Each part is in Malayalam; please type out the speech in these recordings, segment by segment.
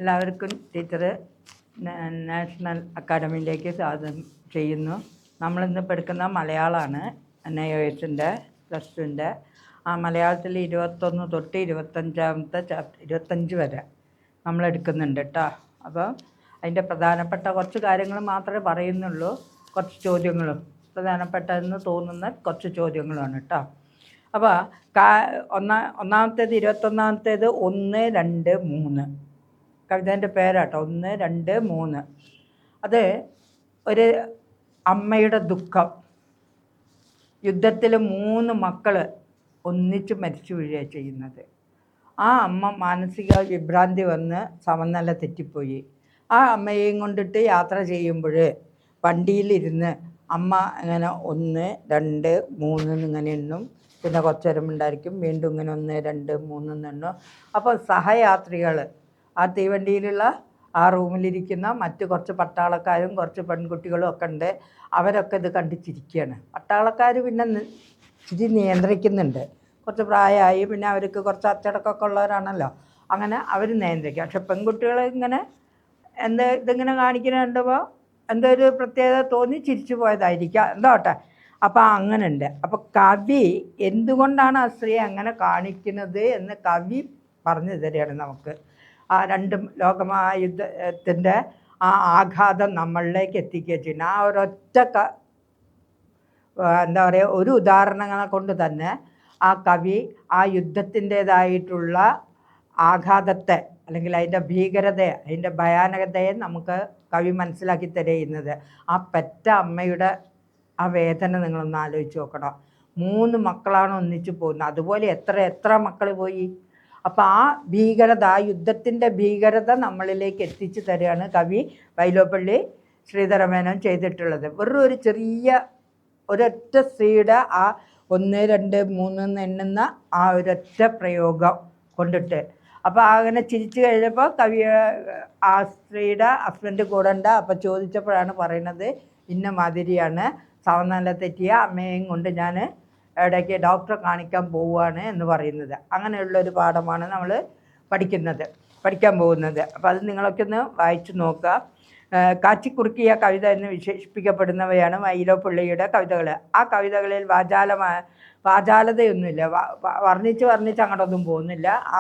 എല്ലാവർക്കും ടീച്ചർ നാഷണൽ അക്കാഡമിയിലേക്ക് സ്വാഗതം ചെയ്യുന്നു. നമ്മളിന്നിപ്പോൾ എടുക്കുന്ന മലയാളമാണ്. NIOSൻ്റെ +2ൻ്റെ മലയാളത്തിൽ 21 തൊട്ട് 25ാമത്തെ ചാപ്റ്റർ 25 വരെ നമ്മളെടുക്കുന്നുണ്ട് കേട്ടോ. അപ്പോൾ അതിൻ്റെ പ്രധാനപ്പെട്ട കുറച്ച് കാര്യങ്ങൾ മാത്രമേ പറയുന്നുള്ളൂ. കുറച്ച് ചോദ്യങ്ങളും പ്രധാനപ്പെട്ടതെന്ന് തോന്നുന്ന കുറച്ച് ചോദ്യങ്ങളുമാണ് കേട്ടോ. അപ്പോൾ ഒന്നാമത്തേത് 21ാമത്തേത് 1, 2, 3 കവിതേൻ്റെ പേരാട്ടോ. 1, 2, 3 അത് ഒരു അമ്മയുടെ ദുഃഖം. യുദ്ധത്തിൽ 3 മക്കൾ ഒന്നിച്ച് മരിച്ചു വീഴുകയാണ് ചെയ്യുന്നത്. ആ അമ്മ മാനസിക വിഭ്രാന്തി വന്ന് സമനില തെറ്റിപ്പോയി. ആ അമ്മയെയും കൊണ്ടിട്ട് യാത്ര ചെയ്യുമ്പോൾ വണ്ടിയിലിരുന്ന് അമ്മ ഇങ്ങനെ 1, 2, 3 ഇങ്ങനെ എണ്ണും. പിന്നെ കുറച്ച് നേരം ഉണ്ടായിരിക്കും, വീണ്ടും ഇങ്ങനെ 1, 2, 3 എണ്ണും. അപ്പോൾ സഹയാത്രികൾ, ആ തീവണ്ടിയിലുള്ള ആ റൂമിലിരിക്കുന്ന മറ്റ് കുറച്ച് പട്ടാളക്കാരും കുറച്ച് പെൺകുട്ടികളും ഒക്കെ ഉണ്ട്. അവരൊക്കെ ഇത് കണ്ട് ചിരിക്കുകയാണ്. പട്ടാളക്കാർ പിന്നെ ചിരി നിയന്ത്രിക്കുന്നുണ്ട്. കുറച്ച് പ്രായമായി, പിന്നെ അവർക്ക് കുറച്ച് അച്ചടക്കമൊക്കെ ഉള്ളവരാണല്ലോ, അങ്ങനെ അവർ നിയന്ത്രിക്കുക. പക്ഷെ പെൺകുട്ടികൾ ഇങ്ങനെ ഇതിങ്ങനെ കാണിക്കുന്നുണ്ടപ്പോൾ എന്തോ ഒരു പ്രത്യേകത തോന്നി ചിരിച്ചു പോയതായിരിക്കാം, എന്തോട്ടെ. അപ്പോൾ അങ്ങനെ ഉണ്ട്. അപ്പോൾ കവി എന്തുകൊണ്ടാണ് ആ സ്ത്രീ അങ്ങനെ കാണിക്കുന്നത് എന്ന് കവി പറഞ്ഞു തരികയാണ് നമുക്ക്. ആ 2 ലോകമഹായുദ്ധത്തിൻ്റെ ആ ആഘാതം നമ്മളിലേക്ക് എത്തിക്കുക ചെയ്യുന്നത്. ആ ഒരൊറ്റ എന്താ പറയുക, ഒരു ഉദാഹരണങ്ങളെ കൊണ്ട് തന്നെ ആ കവി ആ യുദ്ധത്തിൻ്റേതായിട്ടുള്ള ആഘാതത്തെ അല്ലെങ്കിൽ അതിൻ്റെ ഭീകരതയെ, അതിൻ്റെ ഭയാനകതയെ നമുക്ക് കവി മനസ്സിലാക്കി തരുന്നത്. ആ പെറ്റ അമ്മയുടെ ആ വേദന നിങ്ങളൊന്ന് ആലോചിച്ച് നോക്കണം. 3 മക്കളാണ് ഒന്നിച്ച് പോകുന്നത്. അതുപോലെ എത്ര മക്കൾ പോയി. അപ്പോൾ ആ ഭീകരത, ആ യുദ്ധത്തിൻ്റെ ഭീകരത നമ്മളിലേക്ക് എത്തിച്ചു തരികയാണ് കവി വൈലോപ്പിള്ളി ശ്രീധരമേനോൻ ചെയ്തിട്ടുള്ളത്. വെറും ഒരു ചെറിയ ഒരൊറ്റ സ്ത്രീയുടെ ആ 1, 2, 3 എണ്ണുന്ന ആ ഒരൊറ്റ പ്രയോഗം കൊണ്ടിട്ട്. അപ്പോൾ അങ്ങനെ ചിരിച്ചു കഴിഞ്ഞപ്പോൾ കവി ആ സ്ത്രീയുടെ ഹസ്ബൻഡ് കൂടെ ഉണ്ട്. അപ്പോൾ ചോദിച്ചപ്പോഴാണ് പറയുന്നത്, ഇന്ന മാതിരിയാണ് സമനില തെറ്റിയ അമ്മയെയും കൊണ്ട് ഞാൻ ഇടയ്ക്ക് ഡോക്ടറെ കാണിക്കാൻ പോവുകയാണ് എന്ന് പറയുന്നത്. അങ്ങനെയുള്ളൊരു പാഠമാണ് നമ്മൾ പഠിക്കാൻ പോകുന്നത്. അപ്പോൾ അത് നിങ്ങളൊക്കെ ഒന്ന് വായിച്ചു നോക്കുക. കാച്ചിക്കുറുക്കിയ കവിത എന്ന് വിശേഷിപ്പിക്കപ്പെടുന്നവയാണ് വൈലോപ്പിള്ളിയുടെ കവിതകൾ. ആ കവിതകളിൽ വാചാലതയൊന്നുമില്ല. വർണ്ണിച്ച് അങ്ങോട്ടൊന്നും പോകുന്നില്ല. ആ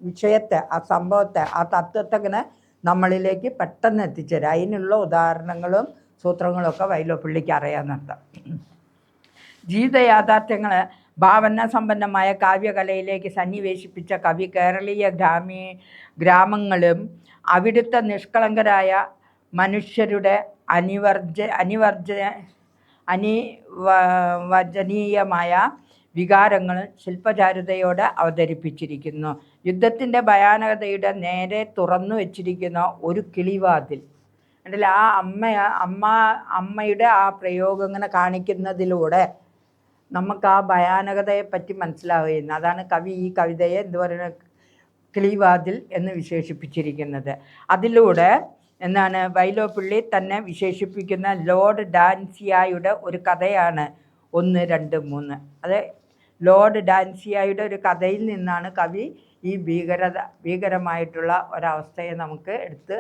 വിഷയത്തെ, ആ സംഭവത്തെ, ആ തത്വത്തെ ഇങ്ങനെ നമ്മളിലേക്ക് പെട്ടെന്ന് എത്തിച്ചേരും. അതിനുള്ള ഉദാഹരണങ്ങളും സൂത്രങ്ങളൊക്കെ വൈലോപ്പിള്ളിക്ക് അറിയാമെന്നർത്ഥം. ജീവിത യാഥാർത്ഥ്യങ്ങൾ ഭാവന സമ്പന്നമായ കാവ്യകലയിലേക്ക് സന്നിവേശിപ്പിച്ച കവി കേരളീയ ഗ്രാമങ്ങളും അവിടുത്തെ നിഷ്കളങ്കരായ മനുഷ്യരുടെ അനിർവചനീയമായ വികാരങ്ങൾ ശില്പചാരുതയോടെ അവതരിപ്പിച്ചിരിക്കുന്നു. യുദ്ധത്തിൻ്റെ ഭയാനകതയുടെ നേരെ തുറന്നു വച്ചിരിക്കുന്ന ഒരു കിളിവാതിൽ ഉണ്ടല്ല. ആ അമ്മയുടെ ആ പ്രയോഗം ഇങ്ങനെ കാണിക്കുന്നതിലൂടെ നമുക്ക് ആ ഭയാനകതയെപ്പറ്റി മനസ്സിലാവുകയെന്ന്. അതാണ് കവി ഈ കവിതയെ എന്ത് പറയുന്നത്, കിളിവാതിൽ എന്ന് വിശേഷിപ്പിച്ചിരിക്കുന്നത്. അതിലൂടെ എന്താണ് വൈലോപ്പിള്ളി തന്നെ വിശേഷിപ്പിക്കുന്ന ലോർഡ് ഡാൻസിയായുടെ ഒരു കഥയാണ് 1, 2, 3. അത് ലോർഡ് ഡാൻസിയായുടെ ഒരു കഥയിൽ നിന്നാണ് കവി ഈ ഭീകരമായിട്ടുള്ള ഒരവസ്ഥയെ നമുക്ക് എടുത്ത്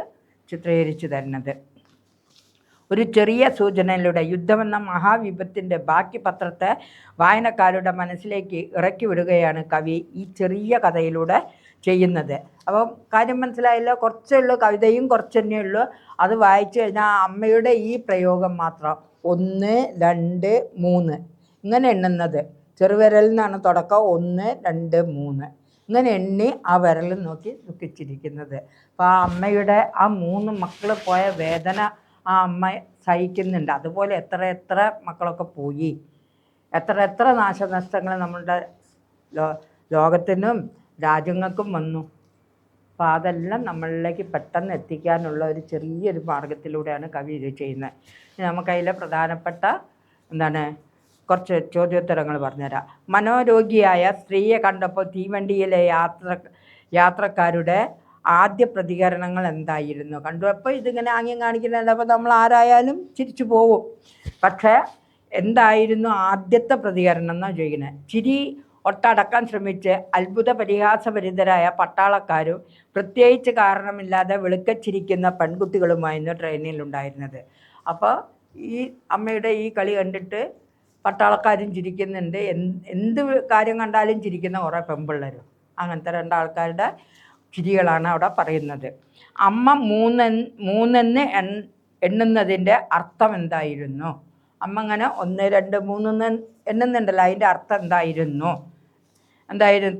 ചിത്രീകരിച്ചു തരുന്നത്. ഒരു ചെറിയ സൂചനയിലൂടെ യുദ്ധമെന്ന മഹാവിപത്തിൻ്റെ ബാക്കി പത്രത്തെ വായനക്കാരുടെ മനസ്സിലേക്ക് ഇറക്കി വിടുകയാണ് കവി ഈ ചെറിയ കഥയിലൂടെ ചെയ്യുന്നത്. അപ്പം കാര്യം മനസ്സിലായല്ലോ. കുറച്ചേ ഉള്ളൂ, കവിതയും കുറച്ച് തന്നെ ഉള്ളൂ. അത് വായിച്ചു കഴിഞ്ഞാൽ അമ്മയുടെ ഈ പ്രയോഗം മാത്രം 1, 2, 3 ഇങ്ങനെ എണ്ണുന്നത്, ചെറുവിരലിൽ നിന്നാണ് തുടക്കം. 1, 2, 3 ഇങ്ങനെ എണ്ണി ആ വിരൽ നോക്കി ദുഃഖിച്ചിരിക്കുന്നത്. അപ്പോൾ ആ അമ്മയുടെ ആ 3 മക്കൾ പോയ വേദന ആ അമ്മ സഹിക്കുന്നുണ്ട്. അതുപോലെ എത്ര മക്കളൊക്കെ പോയി, എത്ര നാശനഷ്ടങ്ങൾ നമ്മളുടെ ലോകത്തിനും രാജ്യങ്ങൾക്കും വന്നു. അപ്പോൾ അതെല്ലാം നമ്മളിലേക്ക് പെട്ടെന്ന് എത്തിക്കാനുള്ള ഒരു ചെറിയൊരു മാർഗത്തിലൂടെയാണ് കവി ഇത് ചെയ്യുന്നത്. നമുക്കതിലെ പ്രധാനപ്പെട്ട കുറച്ച് ചോദ്യോത്തരങ്ങൾ പറഞ്ഞുതരാം. മനോരോഗിയായ സ്ത്രീയെ കണ്ടപ്പോൾ തീവണ്ടിയിലെ യാത്രക്കാരുടെ ആദ്യ പ്രതികരണങ്ങൾ എന്തായിരുന്നു? കണ്ടപ്പോൾ ഇതിങ്ങനെ ആംഗ്യം കാണിക്കുന്നുണ്ട്. അപ്പോൾ നമ്മൾ ആരായാലും ചിരിച്ചു പോവും. പക്ഷേ എന്തായിരുന്നു ആദ്യത്തെ പ്രതികരണം എന്നാണ് ചോദിക്കുന്നത്. ചിരി ഒട്ടടക്കാൻ ശ്രമിച്ച് അത്ഭുത പരിഹാസഭരിതരായ പട്ടാളക്കാരും പ്രത്യേകിച്ച് കാരണമില്ലാതെ വെളുക്കച്ചിരിക്കുന്ന പെൺകുട്ടികളുമായിരുന്നു ട്രെയിനിലുണ്ടായിരുന്നത്. അപ്പോൾ ഈ അമ്മയുടെ ഈ കളി കണ്ടിട്ട് പട്ടാളക്കാരും ചിരിക്കുന്നുണ്ട്, എന്ത് കാര്യം കണ്ടാലും ചിരിക്കുന്ന കുറേ പെൺപിള്ളേരും. അങ്ങനത്തെ രണ്ടാൾക്കാരുടെ ചിരികളാണ് അവിടെ പറയുന്നത്. അമ്മ മൂന്നെന്ന് എണ്ണുന്നതിൻ്റെ അർത്ഥം എന്തായിരുന്നു? അമ്മ ഇങ്ങനെ 1 2 3 എണ്ണുന്നുണ്ടല്ലോ, അതിൻ്റെ അർത്ഥം എന്തായിരുന്നു?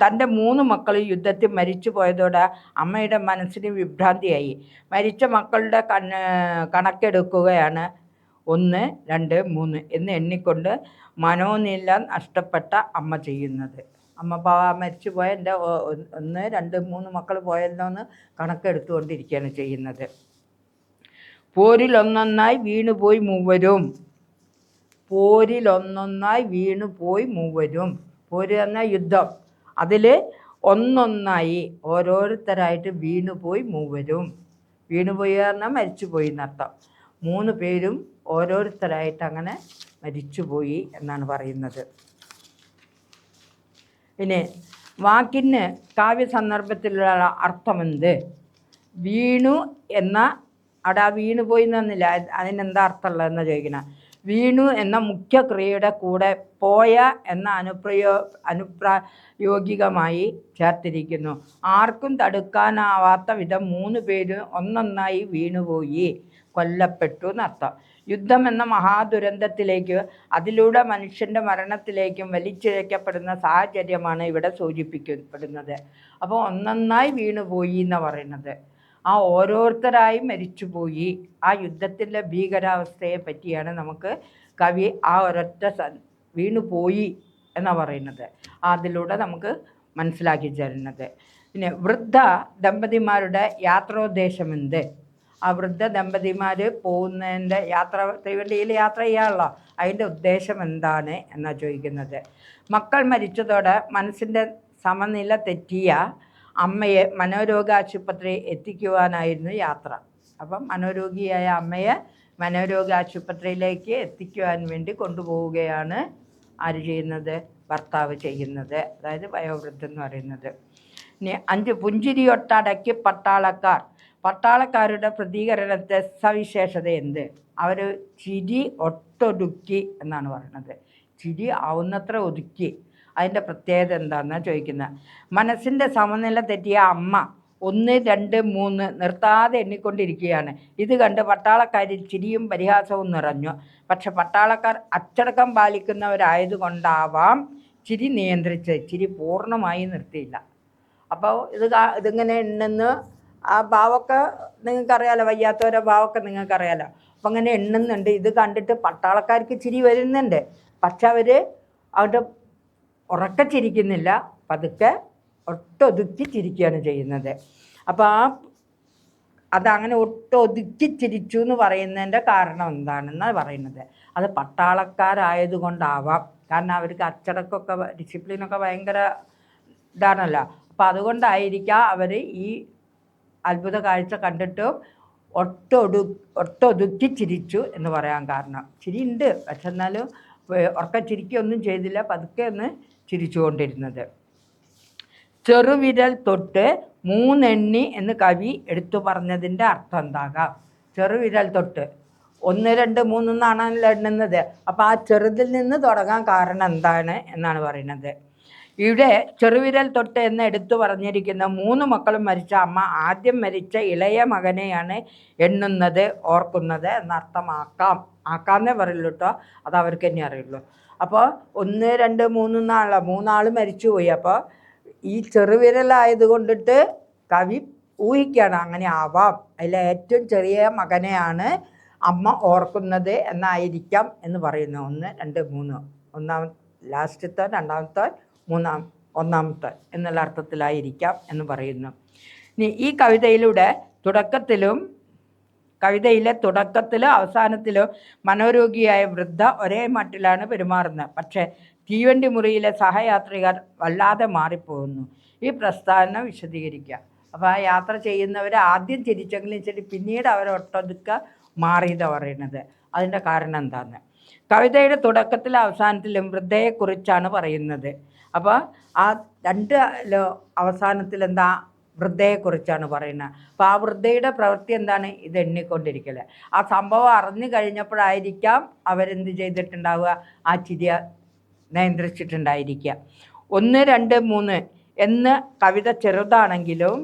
തൻ്റെ 3 മക്കളും യുദ്ധത്തിൽ മരിച്ചു പോയതോടെ അമ്മയുടെ മനസ്സിന് വിഭ്രാന്തിയായി. മരിച്ച മക്കളുടെ കണക്കെടുക്കുകയാണ് 1 2 3 എന്ന് എണ്ണിക്കൊണ്ട് മനോനില നഷ്ടപ്പെട്ട അമ്മ ചെയ്യുന്നത്. അമ്മ മരിച്ചു പോയ എൻ്റെ 1 2 3 മക്കൾ പോയല്ലോ എന്ന് കണക്കെടുത്തുകൊണ്ടിരിക്കുകയാണ് ചെയ്യുന്നത്. പോരിലൊന്നൊന്നായി വീണുപോയി മൂവരും. പോരിലൊന്നൊന്നായി വീണുപോയി മൂവരും. പോര് എന്ന യുദ്ധം, അതിൽ ഒന്നൊന്നായി ഓരോരുത്തരായിട്ട് വീണുപോയി മൂവരും. വീണുപോയി പറഞ്ഞാൽ മരിച്ചുപോയി എന്നർത്ഥം. 3 പേരും ഓരോരുത്തരായിട്ട് അങ്ങനെ മരിച്ചുപോയി എന്നാണ് പറയുന്നത്. പിന്നെ വാക്കിന് കാവ്യ സന്ദർഭത്തിലുള്ള അർത്ഥമെന്ത്? വീണു എന്ന അവിടെ വീണുപോയി എന്നൊന്നില്ല, അതിനെന്താ അർത്ഥമുള്ളതെന്ന് ചോദിക്കണം. വീണു എന്ന മുഖ്യ ക്രിയയുടെ കൂടെ പോയ എന്ന അനുപ്രായോഗികമായി ചേർത്തിരിക്കുന്നു. ആർക്കും തടുക്കാനാവാത്ത വിധം 3 പേരും ഒന്നൊന്നായി വീണുപോയി, കൊല്ലപ്പെട്ടു എന്നർത്ഥം. യുദ്ധം എന്ന മഹാദുരന്തത്തിലേക്ക്, അതിലൂടെ മനുഷ്യൻ്റെ മരണത്തിലേക്കും വലിച്ചിഴക്കപ്പെടുന്ന സാഹചര്യമാണ് ഇവിടെ സൂചിപ്പിക്കപ്പെടുന്നത്. അപ്പോൾ ഒന്നൊന്നായി വീണുപോയി എന്നാണ് പറയുന്നത്. ആ ഓരോരുത്തരായി മരിച്ചുപോയി. ആ യുദ്ധത്തിൻ്റെ ഭീകരാവസ്ഥയെ പറ്റിയാണ് നമുക്ക് കവി ആ ഒരൊറ്റ വീണുപോയി എന്നാണ് പറയുന്നത്, അതിലൂടെ നമുക്ക് മനസ്സിലാക്കി തരുന്നത്. പിന്നെ വൃദ്ധ ദമ്പതിമാരുടെ യാത്രോദ്ദേശമെന്ത്? ആ വൃദ്ധ ദമ്പതിമാർ പോകുന്നതിൻ്റെ തീവണ്ടിയിൽ യാത്ര ചെയ്യാനുള്ള അതിൻ്റെ ഉദ്ദേശം എന്താണ് എന്നാണ് ചോദിക്കുന്നത്. മക്കൾ മരിച്ചതോടെ മനസ്സിൻ്റെ സമനില തെറ്റിയ അമ്മയെ മനോരോഗാശുപത്രി എത്തിക്കുവാനായിരുന്നു യാത്ര. അപ്പം മനോരോഗിയായ അമ്മയെ മനോരോഗാശുപത്രിയിലേക്ക് എത്തിക്കുവാൻ വേണ്ടി കൊണ്ടുപോവുകയാണ് ആര് ചെയ്യുന്നത്? ഭർത്താവ് ചെയ്യുന്നത്, അതായത് വയോവൃദ്ധൻ എന്ന് പറയുന്നത്. ഇനി 5 പുഞ്ചിരിയൊട്ടടക്കി പട്ടാളക്കാർ. പട്ടാളക്കാരുടെ പ്രതികരണത്തെ സവിശേഷത എന്ത്? അവർ ചിരി ഒട്ടൊടുക്കി എന്നാണ് പറയുന്നത്. ചിരി ആവുന്നത്ര ഒതുക്കി. അതിൻ്റെ പ്രത്യേകത എന്താണെന്നാണ് ചോദിക്കുന്നത്. മനസ്സിൻ്റെ സമനില തെറ്റിയ അമ്മ 1 2 3 നിർത്താതെ എണ്ണിക്കൊണ്ടിരിക്കുകയാണ്. ഇത് കണ്ട് പട്ടാളക്കാരിൽ ചിരിയും പരിഹാസവും നിറഞ്ഞു. പക്ഷെ പട്ടാളക്കാർ അച്ചടക്കം പാലിക്കുന്നവരായതുകൊണ്ടാവാം ചിരി നിയന്ത്രിച്ചത്. ചിരി പൂർണ്ണമായി നിർത്തിയില്ല. അപ്പോൾ ഇതിങ്ങനെ എണ്ണുന്ന ആ ഭാവമൊക്കെ നിങ്ങൾക്കറിയാലോ, വയ്യാത്തവരുടെ ഭാവമൊക്കെ നിങ്ങൾക്കറിയാലോ. അപ്പം അങ്ങനെ എണ്ണുന്നുണ്ട്. ഇത് കണ്ടിട്ട് പട്ടാളക്കാർക്ക് ചിരി വരുന്നുണ്ട്, പക്ഷെ അവർ അവിടെ ഉറക്കെ ചിരിക്കുന്നില്ല, പതുക്കെ ഒട്ടൊതുക്കി ചിരിക്കുകയാണ് ചെയ്യുന്നത്. അപ്പോൾ അതങ്ങനെ ഒട്ടൊതുക്കി ചിരിച്ചു എന്ന് പറയുന്നതിൻ്റെ കാരണം എന്താണെന്നാണ് പറയുന്നത്. അത് പട്ടാളക്കാരായതുകൊണ്ടാവാം. കാരണം അവർക്ക് അച്ചടക്കമൊക്കെ ഡിസിപ്ലിനൊക്കെ ഭയങ്കര ഇതാണല്ലോ. അപ്പം അതുകൊണ്ടായിരിക്കാം അവർ ഈ അത്ഭുത കാഴ്ച കണ്ടിട്ടും ഒട്ടൊതുക്കി ചിരിച്ചു എന്ന് പറയാൻ കാരണം. ചിരി ഉണ്ട്, പക്ഷെ എന്നാലും ഉറക്ക ചിരിക്കുകയൊന്നും ചെയ്തില്ല, പതുക്കെ ഒന്ന് ചിരിച്ചുകൊണ്ടിരുന്നത്. ചെറുവിരൽ തൊട്ട് 3 എണ്ണി എന്ന് കവി എടുത്തു പറഞ്ഞതിൻ്റെ അർത്ഥം എന്താകാം? ചെറുവിരൽ തൊട്ട് 1 2 3 എന്നാണല്ലോ എണ്ണുന്നത്. അപ്പോൾ ആ ചെറുതിൽ നിന്ന് തുടങ്ങാൻ കാരണം എന്താണ് എന്നാണ് പറയുന്നത്. ഇവിടെ ചെറുവിരൽ തൊട്ട് എന്ന് എടുത്തു പറഞ്ഞിരിക്കുന്ന 3 മക്കളും മരിച്ച അമ്മ ആദ്യം മരിച്ച ഇളയ മകനെയാണ് എണ്ണുന്നത്, ഓർക്കുന്നത് ആക്കാന്നേ പറയുള്ളൂ കേട്ടോ, അത് അവർക്ക് തന്നെ അറിയുള്ളൂ. അപ്പോൾ 1 2 3 എന്നാണല്ലോ, 3 ആൾ മരിച്ചുപോയി. അപ്പോൾ ഈ ചെറുവിരലായത് കൊണ്ടിട്ട് കവി ഊഹിക്കുകയാണ് അങ്ങനെ ആവാം, അതിലെ ഏറ്റവും ചെറിയ മകനെയാണ് അമ്മ ഓർക്കുന്നത് എന്നായിരിക്കാം എന്ന് പറയുന്നു. 1 2 3 ഒന്നാമത്തെ ലാസ്റ്റത്തെ, രണ്ടാമത്തെ, ഒന്നാമത്തെ എന്നുള്ള അർത്ഥത്തിലായിരിക്കാം എന്ന് പറയുന്നു. ഇനി ഈ കവിതയിലെ തുടക്കത്തിലും അവസാനത്തിലും മനോരോഗിയായ വൃദ്ധ ഒരേ മട്ടിലാണ് പെരുമാറുന്നത്. പക്ഷേ തീവണ്ടി മുറിയിലെ സഹയാത്രികർ വല്ലാതെ മാറിപ്പോകുന്നു. ഈ പ്രസ്താവന വിശദീകരിക്കുക. അപ്പോൾ ആ യാത്ര ചെയ്യുന്നവർ ആദ്യം ചിരിച്ചെങ്കിലും ശരി, പിന്നീട് അവർ ഒട്ടൊതുക്ക മാറിയതാണ് പറയുന്നത്. അതിൻ്റെ കാരണം എന്താണെന്ന്. കവിതയുടെ തുടക്കത്തിലും അവസാനത്തിലും വൃദ്ധയെക്കുറിച്ചാണ് പറയുന്നത്. അപ്പോൾ ആ രണ്ട് അവസാനത്തിൽ എന്താ, വൃദ്ധയെക്കുറിച്ചാണ് പറയുന്നത്. അപ്പോൾ ആ വൃദ്ധയുടെ പ്രവൃത്തി എന്താണ്, ഇത് എണ്ണിക്കൊണ്ടിരിക്കൽ. ആ സംഭവം അറിഞ്ഞു കഴിഞ്ഞപ്പോഴായിരിക്കാം അവരെന്ത് ചെയ്തിട്ടുണ്ടാവുക, ആ ചിരിയ നിയന്ത്രിച്ചിട്ടുണ്ടായിരിക്കുക. 1, 2, 3 എന്ന് കവിത ചെറുതാണെങ്കിലും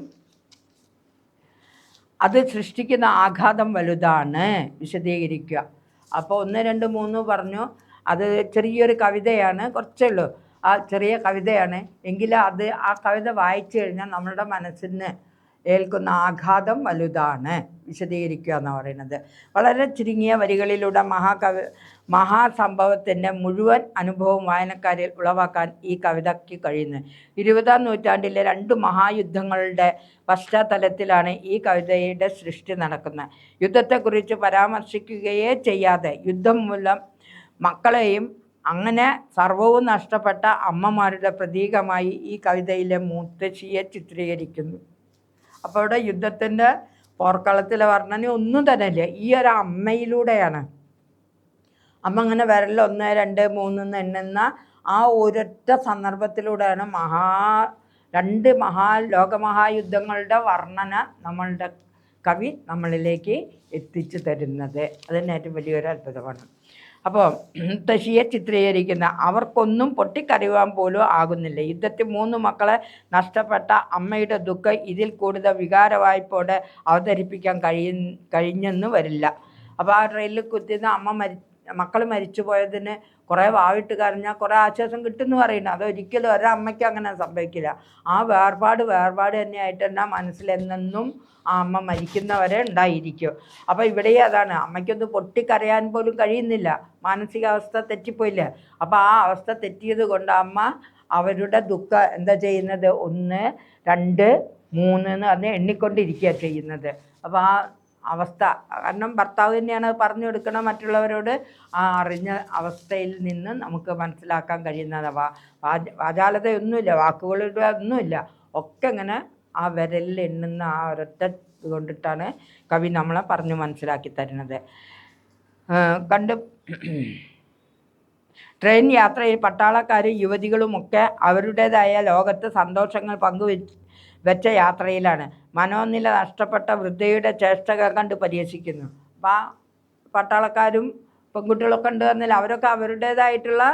അത് സൃഷ്ടിക്കുന്ന ആഘാതം വലുതാണ്. വിശദീകരിക്കുക. അപ്പോൾ 1, 2, 3 പറഞ്ഞു, അത് ചെറിയൊരു കവിതയാണ്, കുറച്ചേ ഉള്ളൂ, ആ ചെറിയ കവിതയാണ്. എങ്കിലും അത് ആ കവിത വായിച്ചു കഴിഞ്ഞാൽ നമ്മളുടെ മനസ്സിന് ഏൽക്കുന്ന ആഘാതം വലുതാണ്. വിശദീകരിക്കുക എന്ന് പറയുന്നത്. വളരെ ചുരുങ്ങിയ വരികളിലൂടെ മഹാസംഭവത്തിൻ്റെ മുഴുവൻ അനുഭവം വായനക്കാരിൽ ഉളവാക്കാൻ ഈ കവിതയ്ക്ക് കഴിയുന്നു. 20-ാം നൂറ്റാണ്ടിലെ 2 മഹായുദ്ധങ്ങളുടെ പശ്ചാത്തലത്തിലാണ് ഈ കവിതയുടെ സൃഷ്ടി നടക്കുന്നത്. യുദ്ധത്തെക്കുറിച്ച് പരാമർശിക്കുകയേ ചെയ്യാതെ യുദ്ധം മൂലം മക്കളെയും അങ്ങനെ സർവവും നഷ്ടപ്പെട്ട അമ്മമാരുടെ പ്രതീകമായി ഈ കവിതയിലെ മുത്തശ്ശിയെ ചിത്രീകരിക്കുന്നു. അപ്പോൾ ഇവിടെ യുദ്ധത്തിൻ്റെ പോർക്കളത്തിലെ വർണ്ണന ഒന്നും തന്നെ ഇല്ല, ഈ ഒരു അമ്മയിലൂടെയാണ്. അമ്മ അങ്ങനെ വിരലിൽ 1, 2, 3 എന്ന് എണ്ണുന്ന ആ ഒരൊറ്റ സന്ദർഭത്തിലൂടെയാണ് 2 ലോകമഹായുദ്ധങ്ങളുടെ വർണ്ണന നമ്മളുടെ കവി നമ്മളിലേക്ക് എത്തിച്ചു തരുന്നത്. അതിന് ഏറ്റവും വലിയൊരു അത്ഭുതമാണ്. അപ്പോൾ മുത്തശ്ശിയെ ചിത്രീകരിക്കുന്ന അവർക്കൊന്നും പൊട്ടിക്കരയുവാൻ പോലും ആകുന്നില്ല. യുദ്ധത്തിൽ 3 മക്കളെ നഷ്ടപ്പെട്ട അമ്മയുടെ ദുഃഖം ഇതിൽ കൂടുതൽ വികാരവായ്പോടെ അവതരിപ്പിക്കാൻ കഴിഞ്ഞെന്ന് വരില്ല. അപ്പോൾ ആ ട്രെയിനിൽ കുത്തിന്ന് മക്കൾ മരിച്ചു പോയതിന് കുറേ വാവിട്ട് കരഞ്ഞാൽ കുറേ ആശ്വാസം കിട്ടുമെന്ന് പറയുന്നത്. അതൊരിക്കലും ഒരമ്മയ്ക്ക് അങ്ങനെ സംഭവിക്കില്ല. ആ വേർപാട് തന്നെയായിട്ട് തന്നെ മനസ്സിലെന്നും ആ അമ്മ മരിക്കുന്നവരെ ഉണ്ടായിരിക്കും. അപ്പോൾ ഇവിടെ അതാണ്, അമ്മയ്ക്കൊന്ന് പൊട്ടിക്കരയാൻ പോലും കഴിയുന്നില്ല, മാനസികാവസ്ഥ തെറ്റിപ്പോയില്ല. അപ്പോൾ ആ അവസ്ഥ തെറ്റിയത് കൊണ്ട് അമ്മ അവരുടെ ദുഃഖം എന്താ ചെയ്യുന്നത്, 1, 2, 3 എന്ന് പറഞ്ഞ് എണ്ണിക്കൊണ്ടിരിക്കുക ചെയ്യുന്നത്. അപ്പോൾ ആ അവസ്ഥ, കാരണം ഭർത്താവ് തന്നെയാണ് പറഞ്ഞു കൊടുക്കണം മറ്റുള്ളവരോട്, ആ അറിഞ്ഞ അവസ്ഥയിൽ നിന്ന് നമുക്ക് മനസ്സിലാക്കാൻ കഴിയുന്നത്. വാചാലതയൊന്നുമില്ല, വാക്കുകളുടെ ഒന്നുമില്ല, ഒക്കെ ഇങ്ങനെ ആ വിരലിൽ എണ്ണുന്ന ആ ഒരൊറ്റ കൊണ്ടിട്ടാണ് കവി നമ്മളെ പറഞ്ഞു മനസ്സിലാക്കി തരുന്നത്. ട്രെയിൻ യാത്രയിൽ പട്ടാളക്കാരും യുവതികളുമൊക്കെ അവരുടേതായ ലോകത്ത് സന്തോഷങ്ങൾ വെച്ച യാത്രയിലാണ്. മനോനില നഷ്ടപ്പെട്ട വൃദ്ധയുടെ ചേഷ്ടകൾ കണ്ട് പരിഹസിക്കുന്നു. അപ്പം ആ പട്ടാളക്കാരും പെൺകുട്ടികളൊക്കെ ഉണ്ട് എന്നില്ല, അവരൊക്കെ അവരുടേതായിട്ടുള്ള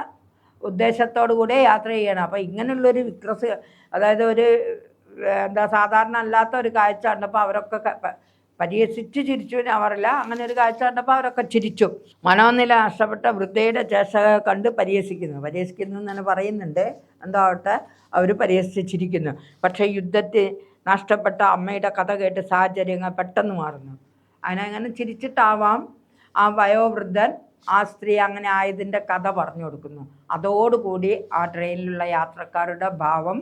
ഉദ്ദേശത്തോടു കൂടെ യാത്ര ചെയ്യണം. അപ്പം ഇങ്ങനെയുള്ളൊരു അതായത് ഒരു സാധാരണ അല്ലാത്ത ഒരു കാഴ്ച കണ്ടപ്പോൾ അവരൊക്കെ പരിഹസിച്ച് ചിരിച്ചു അവരല്ല, അങ്ങനെ ഒരു കാഴ്ച കണ്ടപ്പോൾ അവരൊക്കെ ചിരിച്ചു. മനോനില നഷ്ടപ്പെട്ട വൃദ്ധയുടെ ചേഷ്ടകൾ കണ്ട് പരിഹസിക്കുന്നു എന്ന് പറയുന്നുണ്ട്. എന്താവട്ടെ, അവർ പരിഹസിച്ചിരിക്കുന്നു. പക്ഷേ യുദ്ധത്തിൽ നഷ്ടപ്പെട്ട അമ്മയുടെ കഥ കേട്ട് സാഹചര്യങ്ങൾ പെട്ടെന്ന് മാറുന്നു. അങ്ങനെ ചിരിച്ചിട്ടാവാം ആ വയോവൃദ്ധൻ ആ സ്ത്രീ അങ്ങനെ ആയതിൻ്റെ കഥ പറഞ്ഞു കൊടുക്കുന്നു. അതോടുകൂടി ആ ട്രെയിനിലുള്ള യാത്രക്കാരുടെ ഭാവം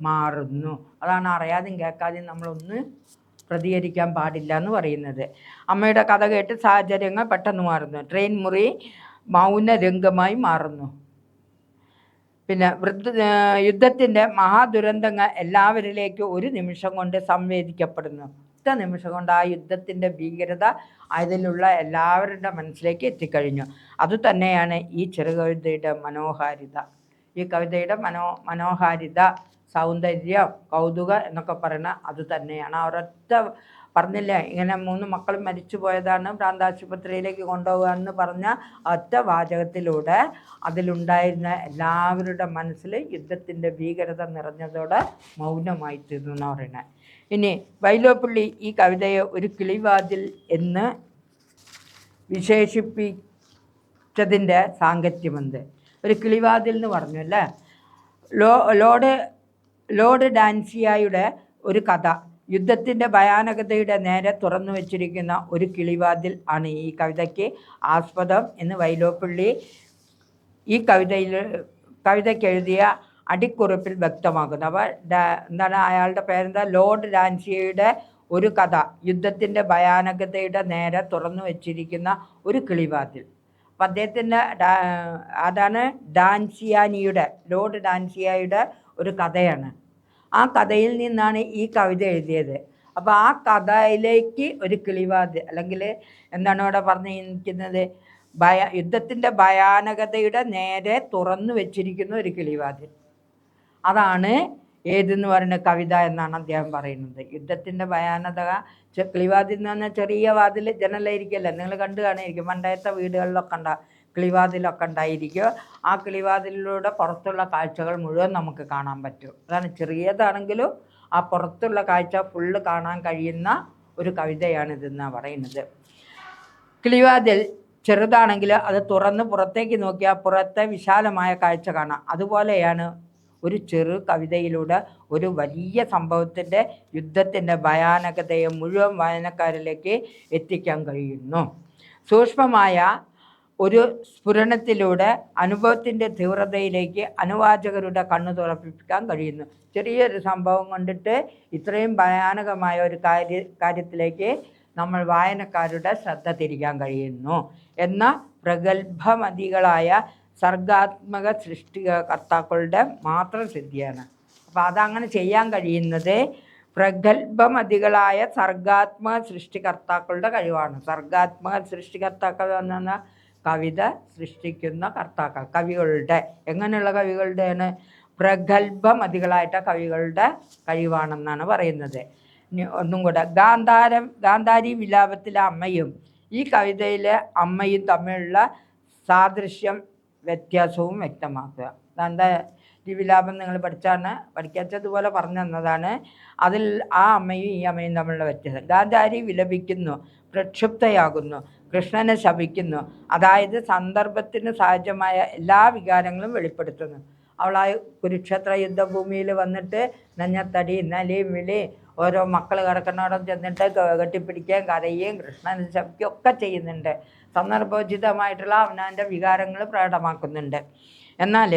മാറുന്നു. അതാണ് അറിയാതെയും കേൾക്കാതെയും നമ്മളൊന്ന് പ്രതികരിക്കാൻ പാടില്ല എന്ന് പറയുന്നത്. അമ്മയുടെ കഥ കേട്ട് സാഹചര്യങ്ങൾ പെട്ടെന്ന് മാറുന്നു. ട്രെയിൻ മുറി മൗനരംഗമായി മാറുന്നു. പിന്നെ യുദ്ധത്തിൻ്റെ മഹാദുരന്തങ്ങൾ എല്ലാവരിലേക്കും ഒരു നിമിഷം കൊണ്ട് സംവേദിക്കപ്പെടുന്നു. ഒറ്റ നിമിഷം കൊണ്ട് ആ യുദ്ധത്തിൻ്റെ ഭീകരത അതിലുള്ള എല്ലാവരുടെ മനസ്സിലേക്ക് എത്തിക്കഴിഞ്ഞു. അതുതന്നെയാണ് ഈ ചെറുകവിതയുടെ മനോഹാരിത. ഈ കവിതയുടെ മനോഹാരിത, സൗന്ദര്യം, കൗതുകം എന്നൊക്കെ പറയുന്ന അത് തന്നെയാണ്. ആ ഒരൊറ്റ പറഞ്ഞില്ലേ, ഇങ്ങനെ 3 മക്കളും മരിച്ചു പോയതാണ്, ഭ്രാന്താശുപത്രിയിലേക്ക് കൊണ്ടുപോകുക എന്ന് പറഞ്ഞ ഒറ്റ വാചകത്തിലൂടെ അതിലുണ്ടായിരുന്ന എല്ലാവരുടെ മനസ്സിൽ യുദ്ധത്തിൻ്റെ ഭീകരത നിറഞ്ഞതോടെ മൗനമായി തീർന്നു എന്ന് പറയുന്നത്. ഇനി വൈലോപ്പിള്ളി ഈ കവിതയെ ഒരു കിളിവാതിൽ എന്ന് വിശേഷിപ്പിച്ചതിൻ്റെ സാങ്കത്യമെന്ത്? ഒരു കിളിവാതിൽ എന്ന് പറഞ്ഞു അല്ലേ. ലോർഡ് ഡാൻസിയായുടെ ഒരു കഥ യുദ്ധത്തിൻ്റെ ഭയാനകതയുടെ നേരെ തുറന്നു വച്ചിരിക്കുന്ന ഒരു കിളിവാതിൽ ആണ് ഈ കവിതയ്ക്ക് ആസ്പദം എന്ന് വൈലോപ്പിള്ളി ഈ കവിതയ്ക്ക് എഴുതിയ അടിക്കുറിപ്പിൽ വ്യക്തമാക്കുന്നു. അപ്പോൾ എന്താണ് അയാളുടെ പേരെന്താ, ലോർഡ് ഡാൻസിയയുടെ ഒരു കഥ യുദ്ധത്തിൻ്റെ ഭയാനകതയുടെ നേരെ തുറന്നു വച്ചിരിക്കുന്ന ഒരു കിളിവാതിൽ. അപ്പം അദ്ദേഹത്തിൻ്റെ അതാണ് ലോർഡ് ഡാൻസിയായുടെ ഒരു കഥയാണ്. ആ കഥയിൽ നിന്നാണ് ഈ കവിത എഴുതിയത്. അപ്പോൾ ആ കഥയിലേക്ക് ഒരു കിളിവാതിൽ, അല്ലെങ്കിൽ എന്താണ് ഇവിടെ പറഞ്ഞിരിക്കുന്നത്, യുദ്ധത്തിൻ്റെ ഭയാനകതയുടെ നേരെ തുറന്നു വെച്ചിരിക്കുന്ന ഒരു കിളിവാതിൽ. അതാണ് ഏതെന്ന് പറയുന്ന കവിത എന്നാണ് അദ്ദേഹം പറയുന്നത്. യുദ്ധത്തിൻ്റെ ഭയാനക കിളിവാതിൽ എന്ന് പറഞ്ഞാൽ ചെറിയ വാതിൽ ജനലായിരിക്കുമല്ലോ, നിങ്ങൾ കണ്ടു കാണുമായിരിക്കും. പണ്ടത്തെ വീടുകളിലൊക്കെ കിളിവാതിലൊക്കെ ഉണ്ടായിരിക്കും. ആ കിളിവാതിലിലൂടെ പുറത്തുള്ള കാഴ്ചകൾ മുഴുവൻ നമുക്ക് കാണാൻ പറ്റും. അതാണ് ചെറിയതാണെങ്കിലും ആ പുറത്തുള്ള കാഴ്ച ഫുള്ള് കാണാൻ കഴിയുന്ന ഒരു കവിതയാണിതെന്നാണ് പറയുന്നത്. കിളിവാതിൽ ചെറുതാണെങ്കിൽ അത് തുറന്ന് പുറത്തേക്ക് നോക്കിയാൽ പുറത്തെ വിശാലമായ കാഴ്ച കാണാം. അതുപോലെയാണ് ഒരു ചെറു കവിതയിലൂടെ ഒരു വലിയ സംഭവത്തിൻ്റെ യുദ്ധത്തിൻ്റെ ഭയാനകതയെ മുഴുവൻ വായനക്കാരിലേക്ക് എത്തിക്കാൻ കഴിയുന്നു. സൂക്ഷ്മമായ ഒരു സ്ഫുരണത്തിലൂടെ അനുഭവത്തിൻ്റെ തീവ്രതയിലേക്ക് അനുവാചകരുടെ കണ്ണു തുറപ്പിക്കാൻ കഴിയുന്നു. ചെറിയൊരു സംഭവം കണ്ടിട്ട് ഇത്രയും ഭയാനകമായ ഒരു കാര്യത്തിലേക്ക് നമ്മൾ വായനക്കാരുടെ ശ്രദ്ധ തിരിക്കാൻ കഴിയുന്നു എന്ന പ്രഗത്ഭമതികളായ സർഗാത്മക സൃഷ്ടികർത്താക്കളുടെ മാത്രം സിദ്ധിയാണ്. അപ്പോൾ അതങ്ങനെ ചെയ്യാൻ കഴിയുന്നത് പ്രഗത്ഭമതികളായ സർഗാത്മക സൃഷ്ടികർത്താക്കളുടെ കഴിവാണ്. സർഗാത്മക സൃഷ്ടികർത്താക്കൾ എന്ന് പറഞ്ഞാൽ കവിത സൃഷ്ടിക്കുന്ന കർത്താക്കൾ, കവികളുടെ. എങ്ങനെയുള്ള കവികളുടെയാണ്? പ്രഗത്ഭമതികളായിട്ട കവികളുടെ കഴിവാണെന്നാണ് പറയുന്നത്. ഒന്നും കൂടെ, ഗാന്ധാരി വിലാപത്തിലെ അമ്മയും ഈ കവിതയിലെ അമ്മയും തമ്മിലുള്ള സാദൃശ്യം വ്യത്യാസവും വ്യക്തമാക്കുക. ഗാന്ധാരി വിലാപം നിങ്ങൾ പഠിക്കാത്തതുപോലെ പറഞ്ഞു തന്നതാണ്. അതിൽ ആ അമ്മയും ഈ അമ്മയും തമ്മിലുള്ള വ്യത്യാസം. ഗാന്ധാരി വിലപിക്കുന്നു, പ്രക്ഷുബ്ധയാകുന്നു, കൃഷ്ണനെ ശപിക്കുന്നു. അതായത് സന്ദർഭത്തിന് സഹജമായ എല്ലാ വികാരങ്ങളും വെളിപ്പെടുത്തുന്നു. അവളാ കുരുക്ഷേത്ര യുദ്ധഭൂമിയിൽ വന്നിട്ട് നെഞ്ഞത്തടി നലിയും വിളി, ഓരോ മക്കൾ കിടക്കുന്നവിടെ ചെന്നിട്ട് കെട്ടിപ്പിടിക്കുകയും കരയുകയും കൃഷ്ണനെ ശപിക്കുകയും ഒക്കെ ചെയ്യുന്നുണ്ട്. സന്ദർഭോചിതമായിട്ടുള്ള അവനവൻ്റെ വികാരങ്ങൾ പ്രകടമാക്കുന്നുണ്ട്. എന്നാൽ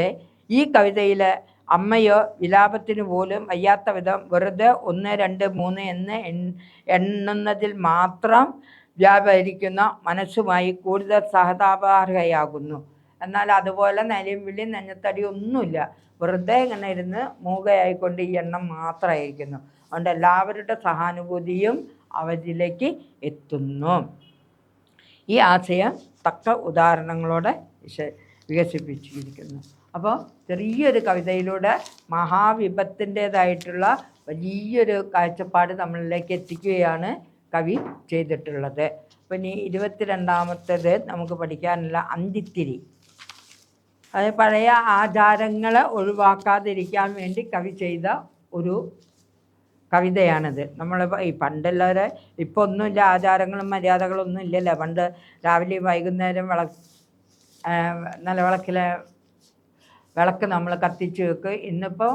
ഈ കവിതയിലെ അമ്മയോ വിലാപത്തിന് പോലും വയ്യാത്ത വിധം വെറുതെ 1, 2, 3 എന്ന് എണ്ണുന്നതിൽ മാത്രം വ്യാപരിക്കുന്ന മനസ്സുമായി കൂടുതൽ സഹതാപാർഹയാകുന്നു. എന്നാൽ അതുപോലെ നിലയും വിളിയും നെഞ്ഞത്തടി ഒന്നുമില്ല, വെറുതെ ഇങ്ങനെ ഇരുന്ന് മൂകയായിക്കൊണ്ട് ഈ എണ്ണം മാത്രമായിരിക്കുന്നു. അതുകൊണ്ട് എല്ലാവരുടെ സഹാനുഭൂതിയും അവരിലേക്ക് എത്തുന്നു. ഈ ആശയം തക്ക ഉദാഹരണങ്ങളോടെ വികസിപ്പിച്ചിരിക്കുന്നു. അപ്പോൾ ചെറിയൊരു കവിതയിലൂടെ മഹാവിപത്തിൻ്റേതായിട്ടുള്ള വലിയൊരു കാഴ്ചപ്പാട് നമ്മളിലേക്ക് എത്തിക്കുകയാണ് കവി ചെയ്തിട്ടുള്ളത്. അപ്പം ഇനി 22ാമത്തേത് നമുക്ക് പഠിക്കാനുള്ള അന്തിത്തിരി. അത് പഴയ ആചാരങ്ങളെ ഒഴിവാക്കാതിരിക്കാൻ വേണ്ടി കവി ചെയ്ത ഒരു കവിതയാണിത്. നമ്മൾ ഈ പണ്ടുള്ളവരെ ഇപ്പോൾ ഒന്നുമില്ല, ആചാരങ്ങളും മര്യാദകളൊന്നും ഇല്ലല്ലോ. പണ്ട് രാവിലെയും വൈകുന്നേരം നിലവിളക്കിലെ വിളക്ക് നമ്മൾ കത്തിച്ച് വെക്കും. ഇന്നിപ്പോൾ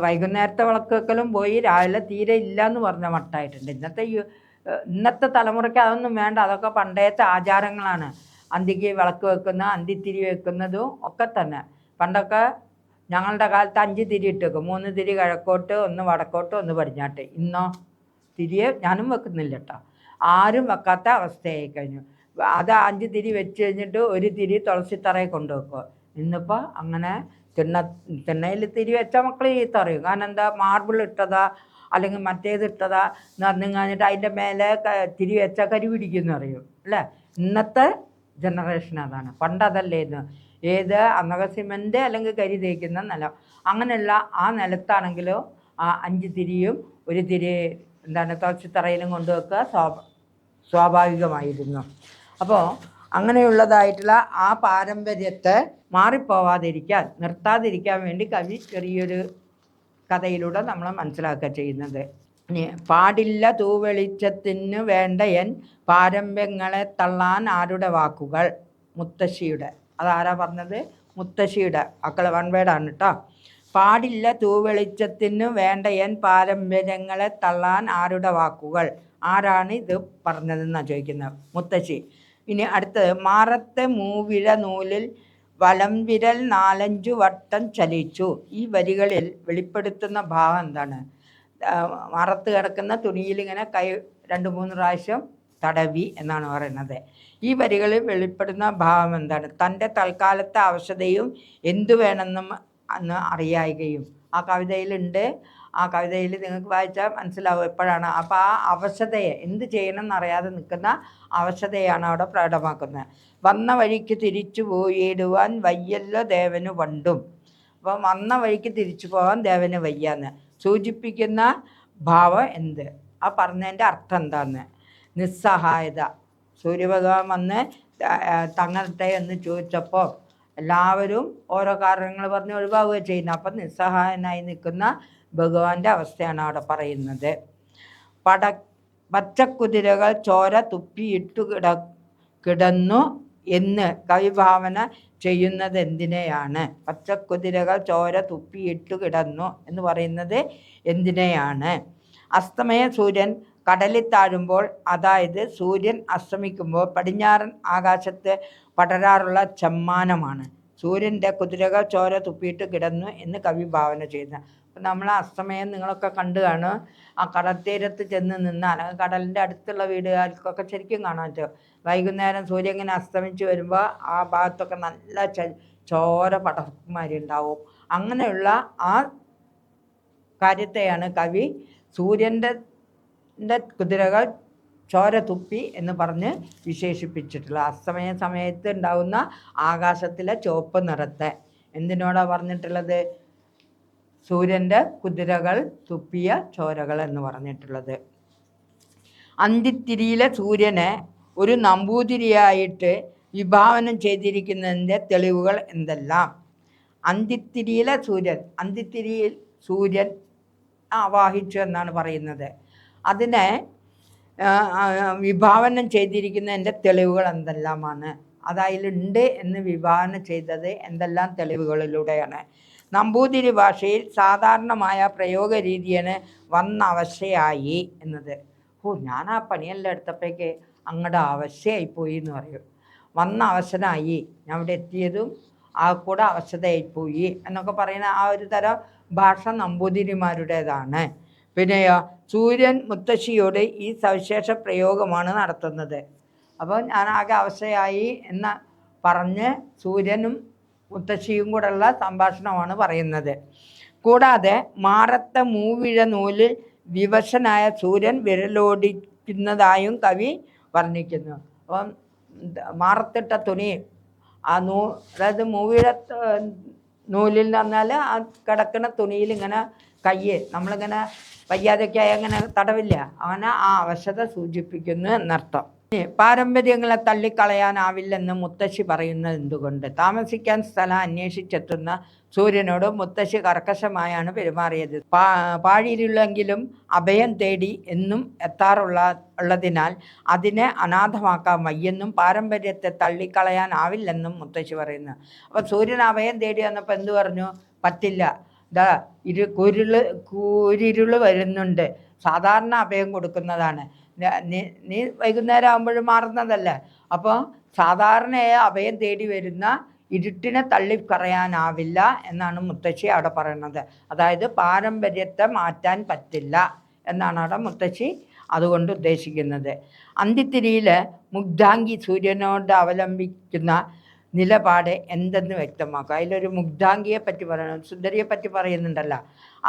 വൈകുന്നേരത്തെ വിളക്ക് വെക്കലും പോയി, രാവിലെ തീരെ ഇല്ല എന്ന് പറഞ്ഞ മട്ടായിട്ടുണ്ട്. ഇന്നത്തെ തലമുറയ്ക്ക് അതൊന്നും വേണ്ട, അതൊക്കെ പണ്ടത്തെ ആചാരങ്ങളാണ്. അന്തിക്ക് വിളക്ക് വെക്കുന്ന, അന്തിത്തിരി വെക്കുന്നതും ഒക്കെ തന്നെ. പണ്ടൊക്കെ ഞങ്ങളുടെ കാലത്ത് 5 തിരി ഇട്ട് വെക്കും. 3 തിരി കിഴക്കോട്ട്, 1 വടക്കോട്ട്, 1 പടിഞ്ഞാട്ട്. ഇന്നോ തിരിയെ ഞാനും വെക്കുന്നില്ല കേട്ടോ, ആരും വെക്കാത്ത അവസ്ഥയായി കഴിഞ്ഞു. അത് 5 തിരി വെച്ച് കഴിഞ്ഞിട്ട് 1 തിരി തുളസിത്തറയിൽ കൊണ്ടുവെക്കുക. ഇന്നിപ്പോൾ അങ്ങനെ തിണ്ണയിൽ തിരി വെച്ചാൽ മക്കൾ ചീത്ത അറിയും. കാരണം എന്താ, മാർബിൾ ഇട്ടതാ അല്ലെങ്കിൽ മറ്റേത് ഇട്ടതാ എന്ന് പറഞ്ഞു കഴിഞ്ഞിട്ട് അതിൻ്റെ മേലെ തിരി വെച്ചാൽ കരി പിടിക്കുമെന്ന് അറിയും അല്ലേ. ഇന്നത്തെ ജനറേഷൻ അതാണ്. പണ്ടതല്ലേന്ന്, ഏത് അന്നക സിമെൻ്റ് അല്ലെങ്കിൽ കരി തേക്കുന്ന നിലം, അങ്ങനെയുള്ള ആ നിലത്താണെങ്കിലോ ആ 5 തിരിയും 1 തിരി തുളസിത്തറയിലും കൊണ്ടുവെക്കുക സ്വാഭാവികമായിരുന്നു. അപ്പോൾ അങ്ങനെയുള്ളതായിട്ടുള്ള ആ പാരമ്പര്യത്തെ മാറിപ്പോവാതിരിക്കാൻ, നിർത്താതിരിക്കാൻ വേണ്ടി കവി ചെറിയൊരു കഥയിലൂടെ നമ്മൾ മനസ്സിലാക്കുക ചെയ്യുന്നത്. പാടില്ല തൂവെളിച്ചത്തിന് വേണ്ടയൻ പാരമ്പര്യങ്ങളെ തള്ളാൻ ആരുടെ വാക്കുകൾ. മുത്തശ്ശിയുടെ. അതാരാ പറഞ്ഞത്? മുത്തശ്ശിയുടെ മക്കൾ. 1 വേർഡാണ് കേട്ടോ. പാടില്ല തൂവെളിച്ചത്തിന് വേണ്ടയൻ പാരമ്പര്യങ്ങളെ തള്ളാൻ ആരുടെ വാക്കുകൾ. ആരാണ് ഇത് പറഞ്ഞതെന്നാണ് ചോദിക്കുന്നത്. മുത്തശ്ശി. ഇനി അടുത്തത്, മാറത്തെ മൂവിഴ നൂലിൽ വലം വിരൽ 4-5 വട്ടം ചലിച്ചു. ഈ വരികളിൽ വെളിപ്പെടുത്തുന്ന ഭാവം എന്താണ്? മറത്ത് കിടക്കുന്ന തുണിയിൽ ഇങ്ങനെ കൈ 2-3 പ്രാവശ്യം തടവി എന്നാണ് പറയുന്നത്. ഈ വരികളിൽ വെളിപ്പെടുന്ന ഭാവം എന്താണ്? തൻ്റെ തൽക്കാലത്തെ അവശതയും എന്തു വേണമെന്നും അന്ന് അറിയായികയും. ആ കവിതയിലുണ്ട് ആ കവിതയിൽ നിങ്ങൾക്ക് വായിച്ചാൽ മനസ്സിലാവും എപ്പോഴാണ്. അപ്പോൾ ആ അവശതയെ എന്ത് ചെയ്യണം എന്നറിയാതെ നിൽക്കുന്ന അവശതയാണ് അവിടെ പ്രകടമാക്കുന്നത്. വന്ന വഴിക്ക് തിരിച്ചു പോയിടുവാൻ വയ്യല്ലോ ദേവന് പണ്ടും. അപ്പം വന്ന വഴിക്ക് തിരിച്ചു പോകാൻ ദേവന് വയ്യാന്ന് സൂചിപ്പിക്കുന്ന ഭാവം എന്ത്? ആ പറഞ്ഞതിൻ്റെ അർത്ഥം എന്താന്ന്? നിസ്സഹായത. സൂര്യഭഗവാൻ വന്ന് തങ്ങട്ടെ എന്ന് ചോദിച്ചപ്പോൾ എല്ലാവരും ഓരോ കാരണങ്ങൾ പറഞ്ഞ് ഒഴിവാകുകയും ചെയ്യുന്നു. അപ്പം നിസ്സഹായനായി നിൽക്കുന്ന ഭഗവാന്റെ അവസ്ഥയാണ് അവിടെ പറയുന്നത്. പച്ചക്കുതിരകൾ ചോര തുപ്പിയിട്ടു കിടന്നു എന്ന് കവിഭാവന ചെയ്യുന്നത് എന്തിനെയാണ്? പച്ചക്കുതിരകൾ ചോര തുപ്പിയിട്ടു കിടന്നു എന്ന് പറയുന്നത് എന്തിനെയാണ്? അസ്തമയ സൂര്യൻ കടലിൽ താഴുമ്പോൾ, അതായത് സൂര്യൻ അസ്തമിക്കുമ്പോൾ പടിഞ്ഞാറൻ ആകാശത്ത് പടരാറുള്ള ചെമ്മാനമാണ് സൂര്യൻ്റെ കുതിരകൾ ചോര തുപ്പിയിട്ട് കിടന്നു എന്ന് കവി ഭാവന ചെയ്യുന്നത്. അപ്പം നമ്മൾ അസ്തമയം നിങ്ങളൊക്കെ കണ്ടു കാണും. ആ കടൽത്തീരത്ത് ചെന്ന് നിന്നാൽ കടലിൻ്റെ അടുത്തുള്ള വീടുകാർക്കൊക്കെ ശരിക്കും കാണാൻ പറ്റും. വൈകുന്നേരം സൂര്യൻ ഇങ്ങനെ അസ്തമിച്ച് വരുമ്പോൾ ആ ഭാഗത്തൊക്കെ നല്ല ചോര പടർമാരുണ്ടാവും. അങ്ങനെയുള്ള ആ കാര്യത്തെയാണ് കവി സൂര്യൻ്റെ കുതിരകൾ ചോര തുപ്പി എന്ന് പറഞ്ഞ് വിശേഷിപ്പിച്ചിട്ടുള്ളത്. അസ്തമയ സമയത്ത് ഉണ്ടാകുന്ന ആകാശത്തിലെ ചുവപ്പ് നിറത്തെ എന്തിനോടാണ് പറഞ്ഞിട്ടുള്ളത്? സൂര്യൻ്റെ കുതിരകൾ തുപ്പിയ ചോരകൾ എന്ന് പറഞ്ഞിട്ടുള്ളത്. അന്തിത്തിരിയിലെ സൂര്യനെ ഒരു നമ്പൂതിരിയായിട്ട് വിഭാവനം ചെയ്തിരിക്കുന്നതിൻ്റെ തെളിവുകൾ എന്തെല്ലാം? അന്തിത്തിരിയിലെ അന്തിത്തിരിയിൽ സൂര്യൻ ആവാഹിച്ചു എന്നാണ് പറയുന്നത്. അതിനെ വിഭാവനം ചെയ്തിരിക്കുന്നതിൻ്റെ തെളിവുകൾ എന്തെല്ലാമാണ്? അതതിലുണ്ട് എന്ന് വിഭാവനം ചെയ്തത് എന്തെല്ലാം തെളിവുകളിലൂടെയാണ്? നമ്പൂതിരി ഭാഷയിൽ സാധാരണമായ പ്രയോഗ രീതിയാണ് വന്നവശയായി എന്നത്. ഞാൻ ആ പണിയെല്ലാം എടുത്തപ്പോഴേക്ക് അങ്ങോട്ട് അവശയായിപ്പോയി എന്ന് പറയും. വന്ന അവശനായി, ഞാൻ ഇവിടെ എത്തിയതും ആ കൂടെ അവശതയായിപ്പോയി എന്നൊക്കെ പറയുന്ന ആ ഒരു തരം ഭാഷ നമ്പൂതിരിമാരുടേതാണ്. പിന്നെയോ സൂര്യൻ മുത്തശ്ശിയോട് ഈ സവിശേഷ പ്രയോഗമാണ് നടത്തുന്നത്. അപ്പോൾ ഞാൻ ആകെ അവശയായി എന്ന് പറഞ്ഞ് സൂര്യനും മുത്തശ്ശിയും കൂടെയുള്ള സംഭാഷണമാണ് പറയുന്നത്. കൂടാതെ മാറത്തെ മൂവിഴ നൂലിൽ വിവശനായ സൂര്യൻ വിരലോടിക്കുന്നതായും കവി വർണ്ണിക്കുന്നു. അപ്പം മാറത്തിട്ട തുണി ആ അതായത് മൂവിഴ നൂലിൽ എന്ന് പറഞ്ഞാൽ ആ കിടക്കുന്ന തുണിയിൽ ഇങ്ങനെ നമ്മളിങ്ങനെ വയ്യാതൊക്കെയായി അങ്ങനെ തടവില്ല, അങ്ങനെ ആ അവശത സൂചിപ്പിക്കുന്നു എന്നർത്ഥം. പാരമ്പര്യങ്ങളെ തള്ളിക്കളയാനാവില്ലെന്ന് മുത്തശ്ശി പറയുന്നത് എന്തുകൊണ്ട്? താമസിക്കാൻ സ്ഥലം അന്വേഷിച്ചെത്തുന്ന സൂര്യനോട് മുത്തശ്ശി കർക്കശമായാണ് പെരുമാറിയത്. പാഴിരുളെങ്കിലും അഭയം തേടി എന്നും ഉള്ളതിനാൽ അതിനെ അനാഥമാക്കാൻ വയ്യെന്നും പാരമ്പര്യത്തെ തള്ളിക്കളയാനാവില്ലെന്നും മുത്തശ്ശി പറയുന്നു. അപ്പം സൂര്യൻ അഭയം തേടി വന്നപ്പോൾ എന്തു പറഞ്ഞു? പറ്റില്ല, കൂരിരുള് വരുന്നുണ്ട്, സാധാരണ അഭയം കൊടുക്കുന്നതാണ്, നീ വൈകുന്നേരം ആകുമ്പോഴും മാറുന്നതല്ലേ. അപ്പോൾ സാധാരണയായി അഭയം തേടി വരുന്ന ഇരുട്ടിനെ തള്ളിക്കറയാനാവില്ല എന്നാണ് മുത്തശ്ശി അവിടെ പറയുന്നത്. അതായത് പാരമ്പര്യത്തെ മാറ്റാൻ പറ്റില്ല എന്നാണ് അവിടെ മുത്തശ്ശി അതുകൊണ്ട് ഉദ്ദേശിക്കുന്നത്. അന്തിത്തിരിയിൽ മുഗ്ധാംഗി സൂര്യനോട് അവലംബിക്കുന്ന നിലപാട് എന്തെന്ന് വ്യക്തമാക്കുക. അതിലൊരു മുഗ്ധാംഗിയെ പറ്റി പറയുന്നത്, സുന്ദരിയെ പറ്റി പറയുന്നുണ്ടല്ലോ,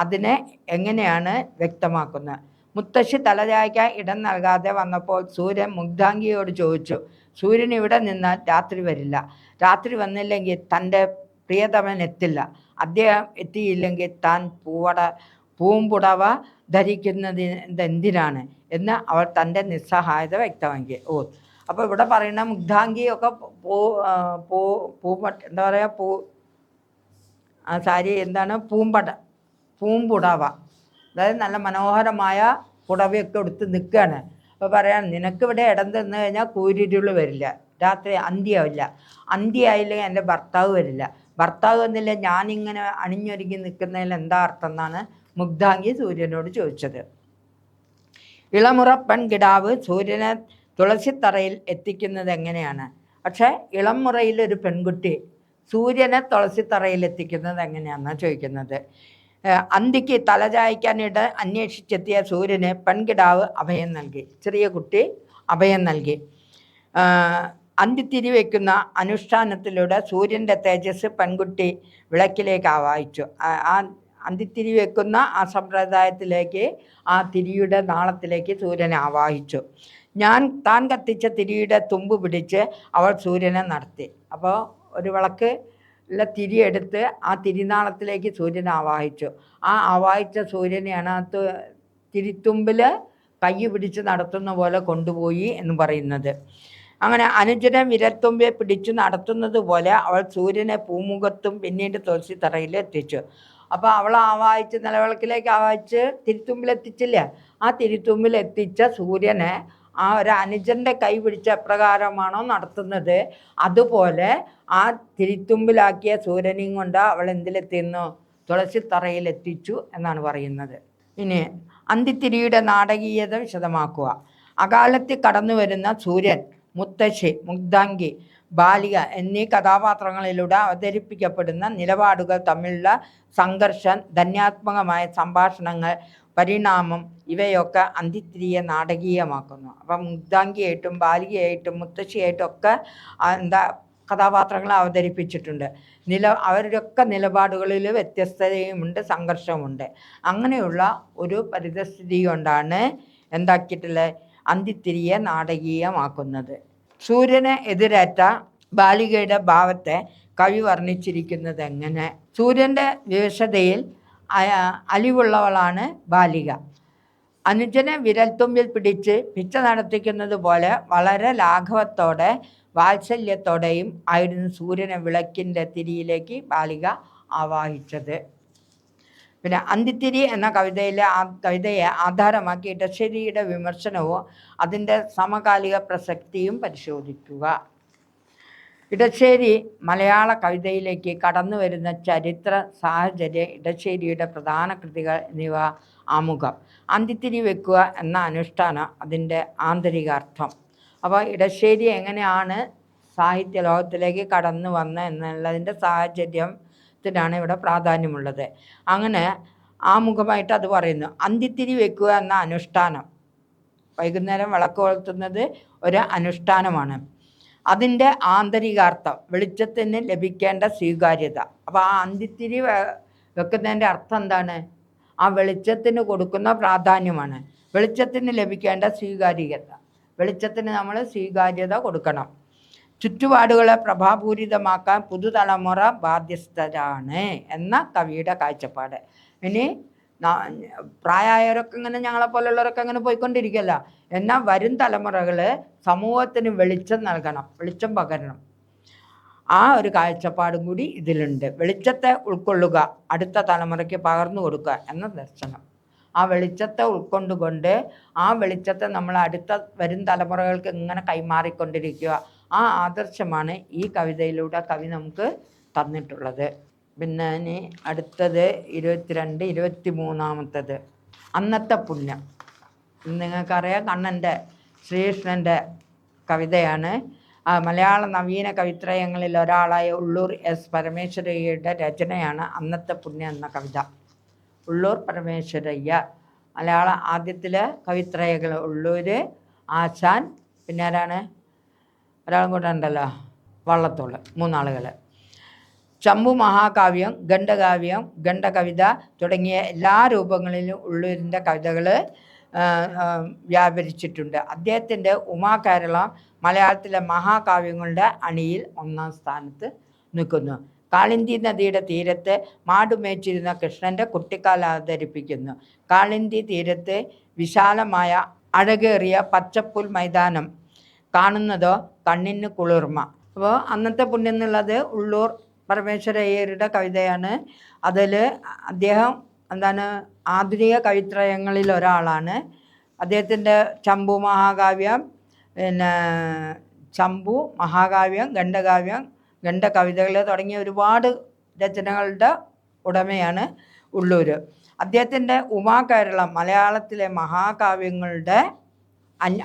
അതിനെ എങ്ങനെയാണ് വ്യക്തമാക്കുന്നത്? മുത്തശ്ശി തലചായ്ക്കാൻ ഇടം നൽകാതെ വന്നപ്പോൾ സൂര്യൻ മുഗ്ധാംഗിയോട് ചോദിച്ചു, സൂര്യൻ ഇവിടെ നിന്നാൽ രാത്രി വരില്ല, രാത്രി വന്നില്ലെങ്കിൽ തൻ്റെ പ്രിയതമൻ എത്തില്ല, അദ്ദേഹം എത്തിയില്ലെങ്കിൽ താൻ പൂമ്പുടവ ധരിക്കുന്നത് എന്തിനാണ് എന്ന് അവൾ തൻ്റെ നിസ്സഹായത വ്യക്തമാക്കി. അപ്പോൾ ഇവിടെ പറയുന്ന മുഗ്ധാംഗിയൊക്കെ എന്താ പറയുക, ആ സാരി എന്താണ്, പൂമ്പുടവ, അതായത് നല്ല മനോഹരമായ പുടവയൊക്കെ എടുത്ത് നിൽക്കുകയാണ്. അപ്പോൾ പറയാം, നിനക്കിവിടെ ഇടം തന്നു കഴിഞ്ഞാൽ കൂരിരുള് വരില്ല, രാത്രി അന്ത്യമാവില്ല, അന്ത്യമായില്ലെങ്കിൽ എൻ്റെ ഭർത്താവ് വരില്ല, ഭർത്താവ് വന്നില്ല ഞാനിങ്ങനെ അണിഞ്ഞൊരുങ്ങി നിൽക്കുന്നതിൽ എന്താ അർത്ഥം എന്നാണ് മുഗ്ധാംഗി സൂര്യനോട് ചോദിച്ചത്. ഇളമുറ പെൺകിടാവ് സൂര്യനെ തുളസിത്തറയിൽ എത്തിക്കുന്നത് എങ്ങനെയാണ്? പക്ഷേ ഇളം മുറയിലൊരു പെൺകുട്ടി സൂര്യനെ തുളസിത്തറയിൽ എത്തിക്കുന്നത് എങ്ങനെയാണെന്നാണ് ചോദിക്കുന്നത്. അന്തിക്ക് തലചായ്ക്കാനിട അന്വേഷിച്ചെത്തിയ സൂര്യന് പെൺകിടാവ് അഭയം നൽകി, ചെറിയ കുട്ടി അഭയം നൽകി. അന്തിത്തിരി വയ്ക്കുന്ന അനുഷ്ഠാനത്തിലൂടെ സൂര്യൻ്റെ തേജസ് പെൺകുട്ടി വിളക്കിലേക്ക് ആവാഹിച്ചു. അന്തിത്തിരി വെക്കുന്ന ആ സമ്പ്രദായത്തിലേക്ക്, ആ തിരിയുടെ നാളത്തിലേക്ക് സൂര്യനെ ആവാഹിച്ചു. താൻ കത്തിച്ച തിരിയുടെ തുമ്പ് പിടിച്ച് അവൾ സൂര്യനെ നടത്തി. അപ്പോൾ ഒരു വിളക്ക് ഉള്ള തിരി എടുത്ത് ആ തിരിനാളത്തിലേക്ക് സൂര്യനെ ആവാഹിച്ചു. ആ ആവാഹിച്ച സൂര്യനെയാണ് ആ തിരിത്തുമ്പിൽ കൈ പിടിച്ച് നടത്തുന്ന പോലെ കൊണ്ടുപോയി എന്ന് പറയുന്നത്. അങ്ങനെ അനുജനെ വിരൽത്തുമ്പിയെ പിടിച്ചു നടത്തുന്നത് പോലെ അവൾ സൂര്യനെ പൂമുഖത്തും പിന്നീട് തുളസി തറയിൽ എത്തിച്ചു. അപ്പോൾ അവൾ ആവാഹിച്ച് നിലവിളക്കിലേക്ക് ആവാഹിച്ച് തിരുത്തുമ്പിലെത്തിച്ചില്ല. ആ തിരുത്തുമ്പിലെത്തിച്ച സൂര്യനെ ആ ഒരു അനുജൻ്റെ കൈ പിടിച്ച എപ്രകാരമാണോ നടത്തുന്നത്, അതുപോലെ ആ തിരുത്തുമ്പിലാക്കിയ സൂര്യനെയും കൊണ്ട് അവൾ എന്തിലെത്തിയിരുന്നു? തുളസി തറയിലെത്തിച്ചു എന്നാണ് പറയുന്നത്. ഇനി അന്തിത്തിരിയുടെ നാടകീയത വിശദമാക്കുക. അകാലത്തിൽ കടന്നു വരുന്ന സൂര്യൻ, മുത്തശ്ശി, മുഗ്ധാംഗി, ബാലിക എന്നീ കഥാപാത്രങ്ങളിലൂടെ അവതരിപ്പിക്കപ്പെടുന്ന നിലപാടുകൾ തമ്മിലുള്ള സംഘർഷം, ധന്യാത്മകമായ സംഭാഷണങ്ങൾ, പരിണാമം ഇവയൊക്കെ അന്തിത്തിരിയെ നാടകീയമാക്കുന്നു. അപ്പം മുഗ്ധാംഗിയായിട്ടും ബാലികയായിട്ടും മുത്തശ്ശിയായിട്ടും ഒക്കെ കഥാപാത്രങ്ങളെ അവതരിപ്പിച്ചിട്ടുണ്ട്. അവരുടെയൊക്കെ നിലപാടുകളിൽ വ്യത്യസ്തതയുമുണ്ട്, സംഘർഷമുണ്ട്. അങ്ങനെയുള്ള ഒരു പരിതസ്ഥിതി കൊണ്ടാണ് എന്താക്കിയിട്ടുള്ളത്? അന്തിത്തിരിയെ നാടകീയമാക്കുന്നത്. സൂര്യനെ എതിരേറ്റ ബാലികയുടെ ഭാവത്തെ കവി വർണ്ണിച്ചിരിക്കുന്നത് എങ്ങനെ? സൂര്യൻ്റെ വിവശതയിൽ അലിവുള്ളവളാണ് ബാലിക. അനുജനെ വിരൽത്തുമ്പിൽ പിടിച്ച് പിച്ച നടത്തിക്കുന്നത് പോലെ വളരെ ലാഘവത്തോടെ വാത്സല്യത്തോടെയും ആയിരുന്നു സൂര്യനെ വിളക്കിൻ്റെ തിരിയിലേക്ക് ബാലിക ആവാഹിച്ചത്. പിന്നെ അന്തിത്തിരി എന്ന കവിതയെ ആധാരമാക്കി ഇടശ്ശേരിയുടെ വിമർശനവും അതിൻ്റെ സമകാലിക പ്രസക്തിയും പരിശോധിക്കുക. ഇടശ്ശേരി മലയാള കവിതയിലേക്ക് കടന്നു വരുന്ന ചരിത്ര സാഹചര്യം, ഇടശ്ശേരിയുടെ പ്രധാന കൃതികൾ എന്നിവ. ആമുഖം. അന്തിത്തിരി വെക്കുക എന്ന അനുഷ്ഠാനം, അതിൻ്റെ ആന്തരികാർത്ഥം. അപ്പോൾ ഇടശ്ശേരി എങ്ങനെയാണ് സാഹിത്യ ലോകത്തിലേക്ക് കടന്നു വന്നത് എന്നുള്ളതിൻ്റെ സാഹചര്യത്തിനാണ് ഇവിടെ പ്രാധാന്യമുള്ളത്. അങ്ങനെ ആമുഖമായിട്ട് അത് പറയുന്നു. അന്തിത്തിരി വെക്കുക എന്ന അനുഷ്ഠാനം, വൈകുന്നേരം വിളക്ക് കൊളുത്തുന്നത് ഒരു അനുഷ്ഠാനമാണ്. അതിൻ്റെ ആന്തരികാർത്ഥം, വെളിച്ചത്തിന് ലഭിക്കേണ്ട സ്വീകാര്യത. അപ്പോൾ ആ അന്തിത്തിരി വെക്കുന്നതിൻ്റെ അർത്ഥം എന്താണ്? ആ വെളിച്ചത്തിന് കൊടുക്കുന്ന പ്രാധാന്യമാണ്. വെളിച്ചത്തിന് ലഭിക്കേണ്ട സ്വീകാര്യത, വെളിച്ചത്തിന് നമ്മൾ സ്വീകാര്യത കൊടുക്കണം. ചുറ്റുപാടുകളെ പ്രഭാപൂരിതമാക്കാൻ പുതുതലമുറ ബാധ്യസ്ഥരാണ് എന്ന കവിയുടെ കാഴ്ചപ്പാട്. ഇനി പ്രായമായവരൊക്കെ ഇങ്ങനെ ഞങ്ങളെപ്പോലുള്ളവരൊക്കെ അങ്ങനെ പോയിക്കൊണ്ടിരിക്കുകയല്ല. എന്നാൽ വരും തലമുറകൾ സമൂഹത്തിന് വെളിച്ചം നൽകണം, വെളിച്ചം പകരണം. ആ ഒരു കാഴ്ചപ്പാടും കൂടി ഇതിലുണ്ട്. വെളിച്ചത്തെ ഉൾക്കൊള്ളുക, അടുത്ത തലമുറയ്ക്ക് പകർന്നു കൊടുക്കുക എന്ന ദർശനം. ആ വെളിച്ചത്തെ ഉൾക്കൊണ്ടുകൊണ്ട് ആ വെളിച്ചത്തെ നമ്മൾ വരും തലമുറകൾക്ക് ഇങ്ങനെ കൈമാറിക്കൊണ്ടിരിക്കുക. ആ ആദർശമാണ് ഈ കവിതയിലൂടെ കവി നമുക്ക് തന്നിട്ടുള്ളത്. പിന്നെ ഇനി അടുത്തത് 22, 23 അന്നത്തെ പുണ്യം. നിങ്ങൾക്കറിയാം, കണ്ണൻ്റെ, ശ്രീകൃഷ്ണൻ്റെ കവിതയാണ്. മലയാള നവീന കവിത്രയങ്ങളിൽ ഒരാളായ ഉള്ളൂർ എസ് പരമേശ്വരയ്യയുടെ രചനയാണ് അന്നത്തെ പുണ്യം എന്ന കവിത. ഉള്ളൂർ പരമേശ്വരയ്യ മലയാള ആദ്യത്തിലെ കവിത്രയകൾ. ഉള്ളൂർ, ആശാൻ, പിന്നെ ആരാണ്? ഒരാളും കൂടെ ഉണ്ടല്ലോ, വള്ളത്തോൾ. 3 ആളുകൾ. ചമ്പു മഹാകാവ്യം, ഖണ്ഡകാവ്യം, ഖണ്ഡകവിത തുടങ്ങിയ എല്ലാ രൂപങ്ങളിലും ഉള്ളൂരിൻ്റെ കവിതകൾ വ്യാപരിച്ചിട്ടുണ്ട്. അദ്ദേഹത്തിൻ്റെ ഉമാകേരളം മലയാളത്തിലെ മഹാകാവ്യങ്ങളുടെ അണിയിൽ 1ാം സ്ഥാനത്ത് നിൽക്കുന്നു. കാളിന്തി നദിയുടെ തീരത്ത് മാടുമേച്ചിരുന്ന കൃഷ്ണൻ്റെ കുട്ടിക്കാലം അവതരിപ്പിക്കുന്നു. കാളിന്തി തീരത്ത് വിശാലമായ അഴകേറിയ പച്ചപ്പുൽ മൈതാനം കാണുന്നതോ കണ്ണിന് കുളിർമ. അപ്പോൾ അന്നത്തെ പുണ്യം എന്നുള്ളത് ഉള്ളൂർ പരമേശ്വരയ്യരുടെ കവിതയാണ്. അതിൽ അദ്ദേഹം ആധുനിക കവിത്രയങ്ങളിൽ ഒരാളാണ്. അദ്ദേഹത്തിൻ്റെ ചമ്പു മഹാകാവ്യം, പിന്നെ ചമ്പു മഹാകാവ്യം, ഖണ്ഡകാവ്യം, ഖണ്ഡകവിതകൾ തുടങ്ങിയ ഒരുപാട് രചനകളുടെ ഉടമയാണ് ഉള്ളൂർ. അദ്ദേഹത്തിൻ്റെ ഉമാകേരളം മലയാളത്തിലെ മഹാകാവ്യങ്ങളുടെ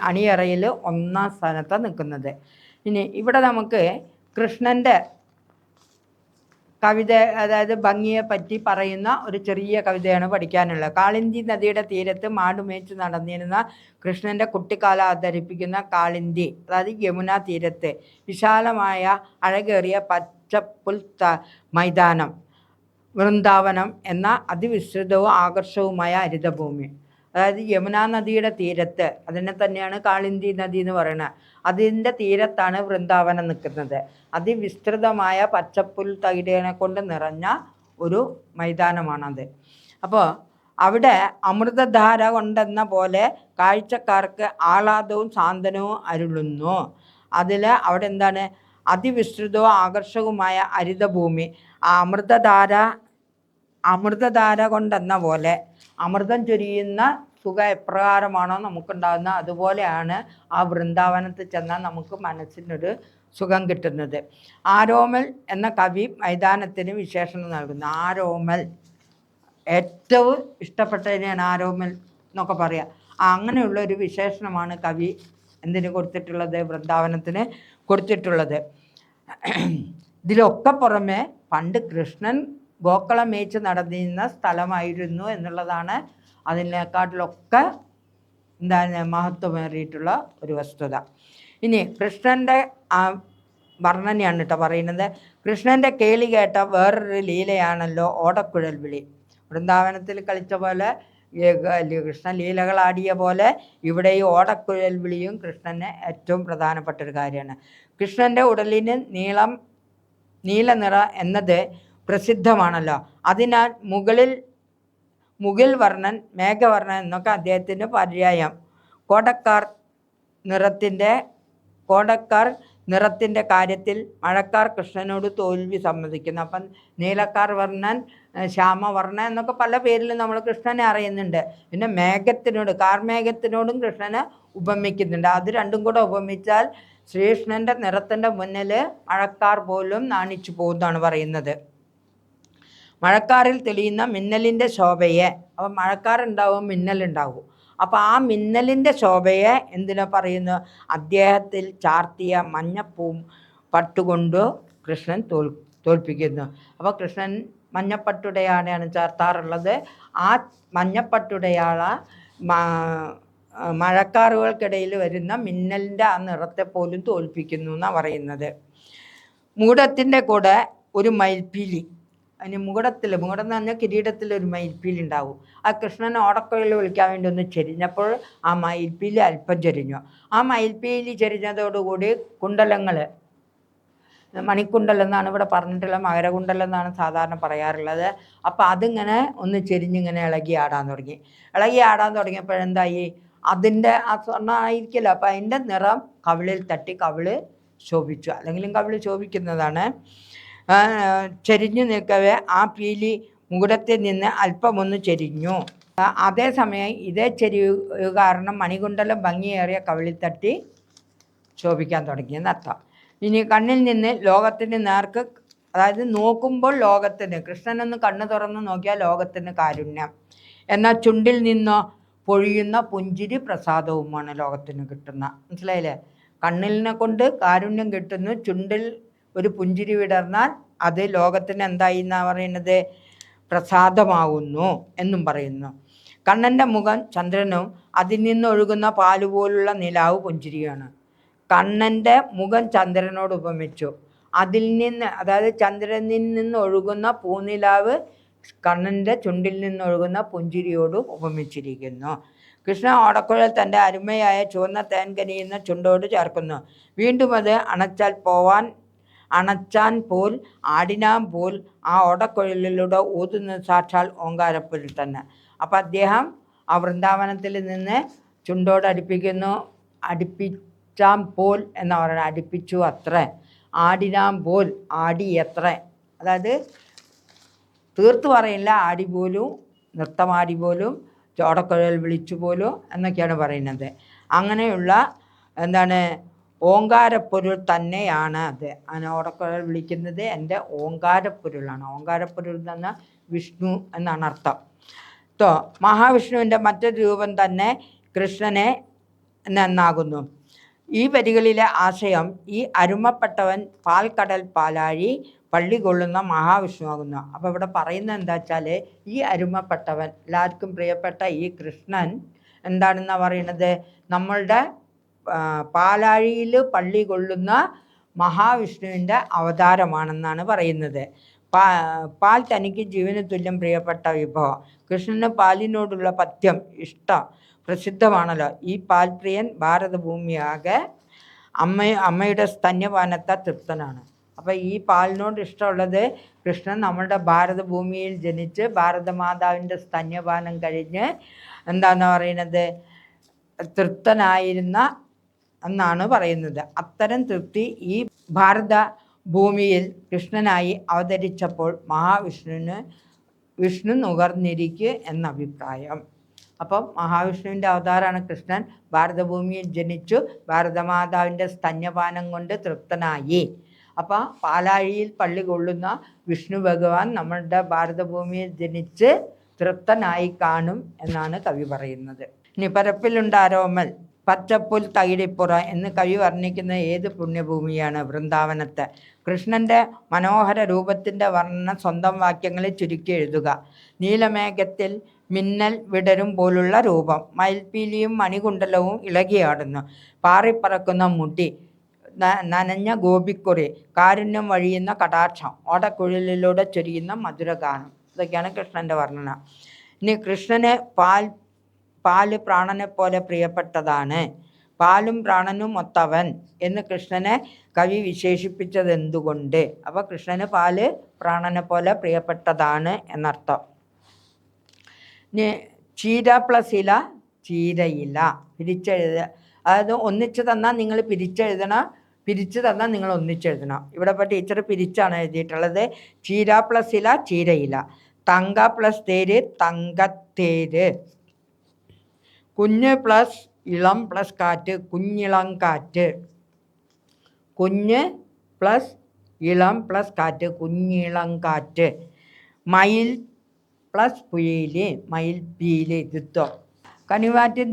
അണിയറയിൽ 1ാം സ്ഥാനത്താണ് നിൽക്കുന്നത്. ഇനി ഇവിടെ നമുക്ക് കൃഷ്ണൻ്റെ കവിത, അതായത് ഭംഗിയെ പറ്റി പറയുന്ന ഒരു ചെറിയ കവിതയാണ് പഠിക്കാനുള്ളത്. കാളിന്തി നദിയുടെ തീരത്ത് മാടുമേച്ച് നടന്നിരുന്ന കൃഷ്ണൻ്റെ കുട്ടിക്കാലം അവതരിപ്പിക്കുന്ന കാളിന്തി, അതായത് യമുന തീരത്ത് വിശാലമായ അഴകേറിയ പച്ചപ്പുൽ മൈതാനം, വൃന്ദാവനം എന്ന അതിവിസ്തൃതവും ആകർഷകവുമായ ഹരിതഭൂമി. അതായത് യമുനാ നദിയുടെ തീരത്ത്, അതിനെ തന്നെയാണ് കാളിന്തി നദി എന്ന് പറയുന്നത്, അതിൻ്റെ തീരത്താണ് വൃന്ദാവനം നിൽക്കുന്നത്. അതിവിസ്തൃതമായ പച്ചപ്പുൽ തകിടിനെ കൊണ്ട് നിറഞ്ഞ ഒരു മൈതാനമാണത്. അപ്പോൾ അവിടെ അമൃതധാര കൊണ്ടെന്ന പോലെ കാഴ്ചക്കാർക്ക് ആഹ്ലാദവും സാന്ത്വനവും അരുളുന്നു. അതിൽ അവിടെ എന്താണ്, അതിവിസ്തൃതവും ആകർഷകവുമായ ഹരിതഭൂമി. ആ അമൃതധാര കൊണ്ടെന്ന പോലെ അമൃതം ചൊരിയുന്ന സുഖം എപ്രകാരമാണോ നമുക്കുണ്ടാകുന്നത്, അതുപോലെയാണ് ആ വൃന്ദാവനത്തിൽ ചെന്നാൽ നമുക്ക് മനസ്സിനൊരു സുഖം കിട്ടുന്നത്. ആരോമൽ എന്ന കവി മൈതാനത്തിന് വിശേഷണം നൽകുന്നു. ആരോമൽ, ഏറ്റവും ഇഷ്ടപ്പെട്ടതിനെയാണ് ആരോമൽ എന്നൊക്കെ പറയാം. അങ്ങനെയുള്ള ഒരു വിശേഷണമാണ് കവി എന്തിന് കൊടുത്തിട്ടുള്ളത്, വൃന്ദാവനത്തിന് കൊടുത്തിട്ടുള്ളത്. ഇതിലൊക്കെ പുറമെ പണ്ട് കൃഷ്ണൻ ഗോക്കളെ മേച്ച് നടന്നിരുന്ന സ്ഥലമായിരുന്നു എന്നുള്ളതാണ് അതിനെക്കാട്ടിലൊക്കെ എന്താണ് മഹത്വമേറിയിട്ടുള്ള ഒരു വസ്തുത. ഇനി കൃഷ്ണൻ്റെ വർണ്ണനയാണ് കേട്ടോ പറയുന്നത്. കൃഷ്ണൻ്റെ കേളി കേട്ട വേറൊരു ലീലയാണല്ലോ ഓടക്കുഴൽ വിളി. വൃന്ദാവനത്തിൽ കളിച്ച പോലെ കൃഷ്ണ ലീലകളാടിയ പോലെ ഇവിടെ ഈ ഓടക്കുഴൽ വിളിയും കൃഷ്ണന് ഏറ്റവും പ്രധാനപ്പെട്ട ഒരു കാര്യമാണ്. കൃഷ്ണൻ്റെ ഉടലിന് നീല നിറ എന്നത് പ്രസിദ്ധമാണല്ലോ. അതിനാൽ മുകിൽ വർണ്ണൻ, മേഘവർണ്ണൻ എന്നൊക്കെ അദ്ദേഹത്തിൻ്റെ പര്യായം. കോടക്കാർ നിറത്തിൻ്റെ കാര്യത്തിൽ മഴക്കാർ കൃഷ്ണനോട് തോൽവി സമ്മതിക്കുന്നു. അപ്പം നീലക്കാർ വർണ്ണൻ, ശ്യാമവർണ്ണൻ എന്നൊക്കെ പല പേരിൽ നമ്മൾ കൃഷ്ണനെ അറിയുന്നുണ്ട്. പിന്നെ കാർമേഘത്തിനോടും കൃഷ്ണനെ ഉപമിക്കുന്നുണ്ട്. അത് രണ്ടും കൂടെ ഉപമിച്ചാൽ ശ്രീകൃഷ്ണൻ്റെ നിറത്തിൻ്റെ മുന്നിൽ മഴക്കാർ പോലും നാണിച്ചു പോകുന്നതാണ് പറയുന്നത്. മഴക്കാറിൽ തെളിയുന്ന മിന്നലിൻ്റെ ശോഭയെ, അപ്പം മഴക്കാറുണ്ടാവും, മിന്നലുണ്ടാവും. അപ്പോൾ ആ മിന്നലിൻ്റെ ശോഭയെ എന്തിനാ പറയുന്നു, അദ്ദേഹത്തിൽ ചാർത്തിയ പട്ടുകൊണ്ട് കൃഷ്ണൻ തോൽപ്പിക്കുന്നു. അപ്പോൾ കൃഷ്ണൻ മഞ്ഞപ്പട്ടുടയാളയാണ് ചാർത്താറുള്ളത്. ആ മഞ്ഞപ്പട്ടുടയാള മഴക്കാറുകൾക്കിടയിൽ വരുന്ന മിന്നലിൻ്റെ ആ നിറത്തെ പോലും തോൽപ്പിക്കുന്നു എന്നാണ് പറയുന്നത്. മൂടത്തിൻ്റെ കൂടെ ഒരു മയിൽപ്പീലി, അതിന് മുകുടം എന്ന് പറഞ്ഞാൽ കിരീടത്തിൽ ഒരു മയിൽപ്പീലി ഉണ്ടാവും. ആ കൃഷ്ണനെ ഓടക്കുഴൽ വിളിക്കാൻ വേണ്ടി ഒന്ന് ചെരിഞ്ഞപ്പോൾ ആ മയിൽപ്പീലി അല്പം ചെരിഞ്ഞു. ആ മയിൽപ്പീലി ചെരിഞ്ഞതോടുകൂടി കുണ്ടലങ്ങൾ, മണിക്കുണ്ടൽ എന്നാണ് ഇവിടെ പറഞ്ഞിട്ടുള്ളത്, മകരകുണ്ടലം എന്നാണ് സാധാരണ പറയാറുള്ളത്. അപ്പോൾ അതിങ്ങനെ ഒന്ന് ചെരിഞ്ഞിങ്ങനെ ഇളകി ആടാൻ തുടങ്ങിയപ്പോഴെന്തായി, അതിൻ്റെ ആ സ്വർണ്ണം ആയിരിക്കില്ല, അപ്പോൾ അതിൻ്റെ നിറം കവിളിൽ തട്ടി കവിള് ശോഭിച്ചു, അല്ലെങ്കിലും കവിള് ശോഭിക്കുന്നതാണ്. ചെരിഞ്ഞു നിൽക്കവേ ആ പീലി മുകുടത്തിൽ നിന്ന് അല്പമൊന്ന് ചെരിഞ്ഞു. അതേസമയം ഇതേ ചെരിവ് കാരണം മണികുണ്ടലം ഭംഗിയേറിയ കവിളിൽ തട്ടി ശോഭിക്കാൻ തുടങ്ങിയെന്നർത്ഥം. ഇനി കണ്ണിൽ നിന്ന് ലോകത്തിന് നേർക്ക്, അതായത് നോക്കുമ്പോൾ ലോകത്തിന്, കൃഷ്ണനൊന്ന് കണ്ണ് തുറന്ന് നോക്കിയാൽ ലോകത്തിന് കാരുണ്യം, എന്നാൽ ചുണ്ടിൽ നിന്നോ പൊഴിയുന്ന പുഞ്ചിരി പ്രസാദവുമാണ് ലോകത്തിന് കിട്ടുന്ന. മനസ്സിലായില്ലേ? കണ്ണിലിനെ കൊണ്ട് കാരുണ്യം കിട്ടുന്നു, ചുണ്ടിൽ ഒരു പുഞ്ചിരി വിടർന്നാൽ അത് ലോകത്തിന് എന്തായി എന്നാണ് പറയുന്നത്, പ്രസാദമാകുന്നു എന്നും പറയുന്നു. കണ്ണൻ്റെ മുഖം ചന്ദ്രനും അതിൽ നിന്നൊഴുകുന്ന പാലുപോലുള്ള നിലാവ് പുഞ്ചിരിയാണ്. കണ്ണൻ്റെ മുഖം ചന്ദ്രനോട് ഉപമിച്ചു. അതിൽ നിന്ന്, അതായത് ചന്ദ്രനിൽ നിന്ന് ഒഴുകുന്ന പൂനിലാവ് കണ്ണൻ്റെ ചുണ്ടിൽ നിന്നൊഴുകുന്ന പുഞ്ചിരിയോട് ഉപമിച്ചിരിക്കുന്നു. കൃഷ്ണ ഓടക്കുഴൽ തൻ്റെ അരുമയായ ചുവന്ന തേൻ കനിയുന്ന ചുണ്ടോട് ചേർക്കുന്നു. വീണ്ടും അത് അണച്ചാൻ പോൽ ആടിനാൻ പോൽ ആ ഓടക്കുഴലിലൂടെ ഊതുന്ന സാക്ഷാൽ ഓങ്കാരപ്പൊരുൾ തന്നെ. അപ്പം അദ്ദേഹം ആ വൃന്ദാവനത്തിൽ നിന്ന് ചുണ്ടോട് അടുപ്പിച്ചാൻ പോൽ എന്ന് പറയുന്നത്, അടുപ്പിച്ചു അത്ര, ആടിനാൻ പോൽ ആടി എത്ര, അതായത് തീർത്തു പറയില്ല, ആടി പോലും, നൃത്തമാടി പോലും, ഓടക്കുഴൽ വിളിച്ചു പോലും എന്നൊക്കെയാണ് പറയുന്നത്. അങ്ങനെയുള്ള എന്താണ് ഓങ്കാരപ്പൊരുൾ തന്നെയാണ് അത്. അങ്ങനെ ഓടക്കുഴൽ വിളിക്കുന്നത് എൻ്റെ ഓങ്കാരപ്പൊരുളാണ്. ഓങ്കാരപ്പൊരുൾ എന്ന് പറഞ്ഞാൽ വിഷ്ണു എന്നാണ് അർത്ഥം. മഹാവിഷ്ണുവിൻ്റെ മറ്റൊരു രൂപം തന്നെ കൃഷ്ണനെ എന്നാകുന്നു. ഈ വരികളിലെ ആശയം, ഈ അരുമപ്പെട്ടവൻ പാൽക്കടൽ പാലാഴി പള്ളി കൊള്ളുന്ന മഹാവിഷ്ണു ആകുന്നു. അപ്പോൾ ഇവിടെ പറയുന്നത് എന്താ വെച്ചാൽ, ഈ അരുമപ്പെട്ടവൻ, എല്ലാവർക്കും പ്രിയപ്പെട്ട ഈ കൃഷ്ണൻ എന്താണെന്നാണ് പറയുന്നത്, നമ്മളുടെ പാലാഴിയിൽ പള്ളി കൊള്ളുന്ന മഹാവിഷ്ണുവിൻ്റെ അവതാരമാണെന്നാണ് പറയുന്നത്. പാൽ തനിക്ക് ജീവന് തുല്യം പ്രിയപ്പെട്ട വിഭവം. കൃഷ്ണന് പാലിനോടുള്ള പഥ്യം ഇഷ്ടം പ്രസിദ്ധമാണല്ലോ. ഈ പാൽപ്രിയൻ ഭാരതഭൂമിയാകെ അമ്മയുടെ സ്തന്യപാനത്താൽ തൃപ്തനാണ്. അപ്പോൾ ഈ പാലിനോട് ഇഷ്ടമുള്ളത് കൃഷ്ണൻ നമ്മളുടെ ഭാരതഭൂമിയിൽ ജനിച്ച് ഭാരതമാതാവിൻ്റെ സ്തന്യപാനം കഴിഞ്ഞ് എന്താണെന്ന് പറയുന്നത് തൃപ്തനായിരുന്ന എന്നാണ് പറയുന്നത്. അത്തരം തൃപ്തി ഈ ഭാരത ഭൂമിയിൽ കൃഷ്ണനായി അവതരിച്ചപ്പോൾ വിഷ്ണു നുകർന്നിരിക്കുക എന്ന അഭിപ്രായം. അപ്പം മഹാവിഷ്ണുവിൻ്റെ അവതാരമാണ് കൃഷ്ണൻ. ഭാരതഭൂമിയിൽ ജനിച്ചു ഭാരതമാതാവിൻ്റെ സ്തന്യപാനം കൊണ്ട് തൃപ്തനായി. അപ്പം പാലാഴിയിൽ പള്ളി കൊള്ളുന്ന വിഷ്ണു ഭഗവാൻ നമ്മളുടെ ഭാരതഭൂമിയിൽ ജനിച്ച് തൃപ്തനായി കാണും എന്നാണ് കവി പറയുന്നത്. ഇനി പരപ്പിലുണ്ടാരോമൽ പച്ചപ്പുൽ തകിടിപ്പുറ എന്ന് കവി വർണ്ണിക്കുന്ന ഏത് പുണ്യഭൂമിയാണ്? വൃന്ദാവനത്തെ. കൃഷ്ണൻ്റെ മനോഹര രൂപത്തിൻ്റെ വർണ്ണന സ്വന്തം വാക്യങ്ങളിൽ ചുരുക്കി എഴുതുക. നീലമേഘത്തിൽ മിന്നൽ വിടരും പോലുള്ള രൂപം, മയിൽപ്പീലിയും മണികുണ്ടലവും ഇളകിയാടുന്നു, പാറിപ്പറക്കുന്ന മുടി, നനഞ്ഞ ഗോപിക്കുറി, കാരുണ്യം വഴിയുന്ന കടാക്ഷം, ഓടക്കുഴലിലൂടെ ചൊരിയുന്ന മധുരഗാനം. ഇതൊക്കെയാണ് കൃഷ്ണൻ്റെ വർണ്ണന. ഇനി കൃഷ്ണന് പാല് പ്രാണനെ പോലെ പ്രിയപ്പെട്ടതാണ്. പാലും പ്രാണനും ഒത്തവൻ എന്ന് കൃഷ്ണനെ കവി വിശേഷിപ്പിച്ചത് എന്തുകൊണ്ട്? അപ്പോൾ കൃഷ്ണന് പാല് പ്രാണനെ പോലെ പ്രിയപ്പെട്ടതാണ് എന്നർത്ഥം. ഇനി ചീര പ്ലസ് ഇല ചീരയില. പിരിച്ചെഴുതുക, അതായത് ഒന്നിച്ച് തന്നാൽ നിങ്ങൾ പിരിച്ചെഴുതണം, പിരിച്ചു തന്നാൽ നിങ്ങൾ ഒന്നിച്ചെഴുതണം. ഇവിടെ ഇപ്പോൾ ടീച്ചർ പിരിച്ചാണ് എഴുതിയിട്ടുള്ളത്. ചീര പ്ലസ് ഇല ചീരയില, തങ്ക പ്ലസ് തേര് തങ്കത്തേര്, കുഞ്ഞ് പ്ലസ് ഇളം പ്ലസ് കാറ്റ് കുഞ്ഞിളം കാറ്റ്, കുഞ്ഞ് പ്ലസ് ഇളം പ്ലസ് കാറ്റ് കുഞ്ഞിളം കാറ്റ്, മയിൽ പ്ലസ് പുയല് മയിൽപ്പീല് ദിത്വം. കനിവാറ്റിൻ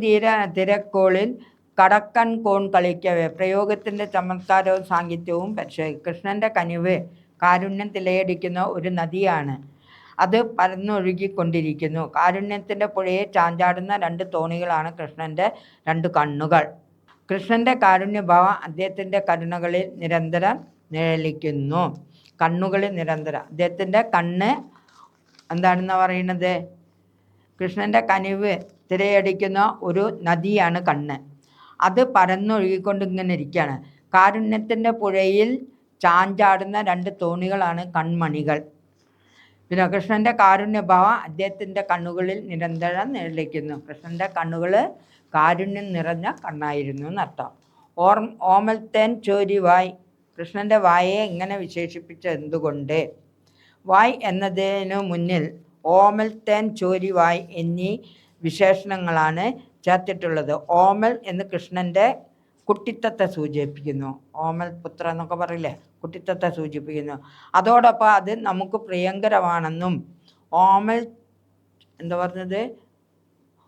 തിരക്കോളിൽ കടക്കൻ കോൺ കളിക്കവേ. പ്രയോഗത്തിൻ്റെ ചമത്കാരവും സാഹിത്യവും പരിശോധിക്കും. കൃഷ്ണൻ്റെ കനിവ് കാരുണ്യം തിലയടിക്കുന്ന ഒരു നദിയാണ്. അത് പരന്നൊഴുകിക്കൊണ്ടിരിക്കുന്നു. കാരുണ്യത്തിൻ്റെ പുഴയെ ചാഞ്ചാടുന്ന രണ്ട് തോണികളാണ് കൃഷ്ണൻ്റെ രണ്ട് കണ്ണുകൾ. കൃഷ്ണൻ്റെ കാരുണ്യഭാവം അദ്ദേഹത്തിൻ്റെ കരുണകളിൽ നിരന്തരം നിഴലിക്കുന്നു. കണ്ണുകളിൽ നിരന്തരം അദ്ദേഹത്തിൻ്റെ കണ്ണ് എന്താണെന്ന് പറയുന്നത്? കൃഷ്ണൻ്റെ കനിവ് തിരയടിക്കുന്ന ഒരു നദിയാണ് കണ്ണ്. അത് പരന്നൊഴുകിക്കൊണ്ട് ഇങ്ങനെ ഇരിക്കുകയാണ്. കാരുണ്യത്തിൻ്റെ പുഴയിൽ ചാഞ്ചാടുന്ന രണ്ട് തോണികളാണ് കൺമണികൾ. പിന്നെ കൃഷ്ണൻ്റെ കാരുണ്യഭാവം അദ്ദേഹത്തിൻ്റെ കണ്ണുകളിൽ നിരന്തരം നിഴലിക്കുന്നു. കൃഷ്ണൻ്റെ കണ്ണുകൾ കാരുണ്യം നിറഞ്ഞ കണ്ണായിരുന്നു എന്നർത്ഥം. ഓമൽത്തേൻ ചോരി വായ്. കൃഷ്ണൻ്റെ വായെ ഇങ്ങനെ വിശേഷിപ്പിച്ച എന്തുകൊണ്ട്? വായ് എന്നതിനു മുന്നിൽ ഓമൽത്തേൻ ചോരി വായ് എന്നീ വിശേഷണങ്ങളാണ് ചേർത്തിട്ടുള്ളത്. ഓമൽ എന്ന് കൃഷ്ണൻ്റെ കുട്ടിത്തത്തെ സൂചിപ്പിക്കുന്നു. ഓമൽ പുത്ര എന്നൊക്കെ പറയില്ലേ, കുട്ടിത്തത്തെ സൂചിപ്പിക്കുന്നു. അതോടൊപ്പം അത് നമുക്ക് പ്രിയങ്കരമാണെന്നും. ഓമൽ എന്താ പറഞ്ഞത്?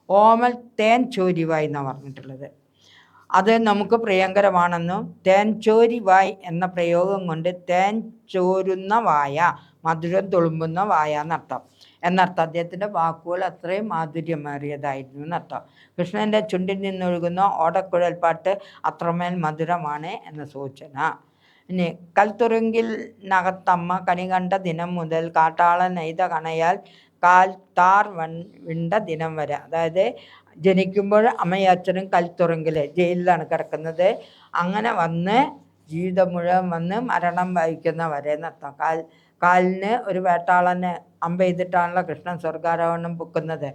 ഓമൽ തേൻ ചോരിവായ് എന്നാണ് പറഞ്ഞിട്ടുള്ളത്. അത് നമുക്ക് പ്രിയങ്കരമാണെന്നും തേൻ ചോരിവായ് എന്ന പ്രയോഗം കൊണ്ട് തേൻ ചോരുന്ന വായ, മധുരം തുളുമ്പുന്ന വായ എന്നർത്ഥം. അദ്ദേഹത്തിൻ്റെ വാക്കുകൾ അത്രയും മാധുര്യമേറിയതായിരുന്നു എന്നർത്ഥം. കൃഷ്ണൻ്റെ ചുണ്ടിൽ നിന്നൊഴുകുന്ന ഓടക്കുഴൽപ്പാട്ട് അത്രമേൽ മധുരമാണ് എന്ന സൂചന. ഇനി കൽത്തുറുങ്കിൽ നകത്തമ്മ കനി കണ്ട ദിനം മുതൽ കാട്ടാള നെയ്ത കണയാൽ കാൽ താർ വിണ്ട ദിനം വരെ. അതായത് ജനിക്കുമ്പോൾ അമ്മയും അച്ഛനും കൽത്തുറുങ്കിൽ ജയിലിലാണ് കിടക്കുന്നത്. അങ്ങനെ വന്ന് ജീവിതം മുഴുവൻ വന്ന് മരണം വഹിക്കുന്ന വരെ എന്നർത്ഥം. കാലിന് ഒരു വേട്ടാളനെ അമ്പെയ്തിട്ടാണല്ലോ കൃഷ്ണൻ സ്വർഗാരോഹണം പൊക്കുന്നത്.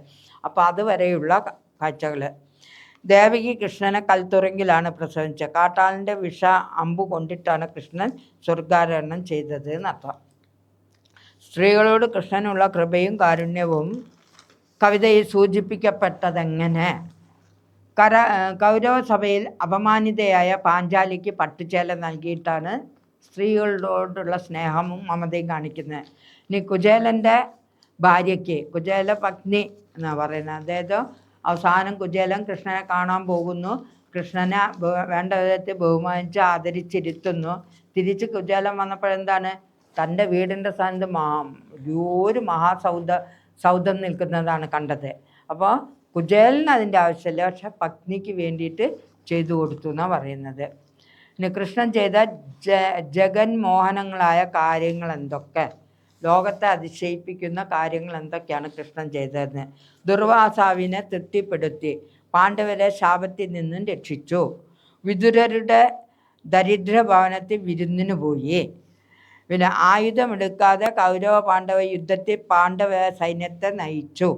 അപ്പോൾ അതുവരെയുള്ള കാഴ്ചകൾ. ദേവകി കൃഷ്ണനെ കൽത്തുറങ്കിലാണ് പ്രസവിച്ചത്. കാട്ടാളിൻ്റെ വിഷ അമ്പു കൊണ്ടിട്ടാണ് കൃഷ്ണൻ സ്വർഗാരോഹണം ചെയ്തത് എന്നർത്ഥം. സ്ത്രീകളോട് കൃഷ്ണനുള്ള കൃപയും കാരുണ്യവും കവിതയിൽ സൂചിപ്പിക്കപ്പെട്ടതെങ്ങനെ? കൗരവസഭയിൽ അപമാനിതയായ പാഞ്ചാലിക്ക് പട്ടുചേല നൽകിയിട്ടാണ് സ്ത്രീകളോടുള്ള സ്നേഹവും മമതയും കാണിക്കുന്നത്. ഇനി കുചേലൻ്റെ ഭാര്യയ്ക്ക്, കുചേല പത്നി എന്നാണ് പറയുന്നത്. അതായത് അവസാനം കുചേലൻ കൃഷ്ണനെ കാണാൻ പോകുന്നു. കൃഷ്ണനെ വേണ്ട വിധത്തിൽ ബഹുമാനിച്ച് ആദരിച്ചിരുത്തുന്നു. തിരിച്ച് കുചേലൻ വന്നപ്പോഴെന്താണ്? തൻ്റെ വീടിൻ്റെ സ്ഥാനത്ത് ഒരു സൗധം നിൽക്കുന്നതാണ് കണ്ടത്. അപ്പോൾ കുചേലന് അതിൻ്റെ ആവശ്യമില്ല, പക്ഷെ പത്നിക്ക് വേണ്ടിയിട്ട് ചെയ്തു കൊടുത്തു എന്നാണ് പറയുന്നത്. പിന്നെ കൃഷ്ണൻ ചെയ്ത ജഗന്മോഹനങ്ങളായ കാര്യങ്ങൾ എന്തൊക്കെ? ലോകത്തെ അതിശയിപ്പിക്കുന്ന കാര്യങ്ങൾ എന്തൊക്കെയാണ് കൃഷ്ണൻ ചെയ്തതെന്ന്. ദുർവാസാവിനെ തൃപ്തിപ്പെടുത്തി, പാണ്ഡവരെ ശാപത്തിൽ നിന്നും രക്ഷിച്ചു, വിതുരരുടെ ദരിദ്രഭവനത്തിൽ വിരുന്നിനു പോയി, പിന്നെ ആയുധമെടുക്കാതെ കൗരവ പാണ്ഡവ യുദ്ധത്തിൽ പാണ്ഡവ സൈന്യത്തെ നയിച്ചു,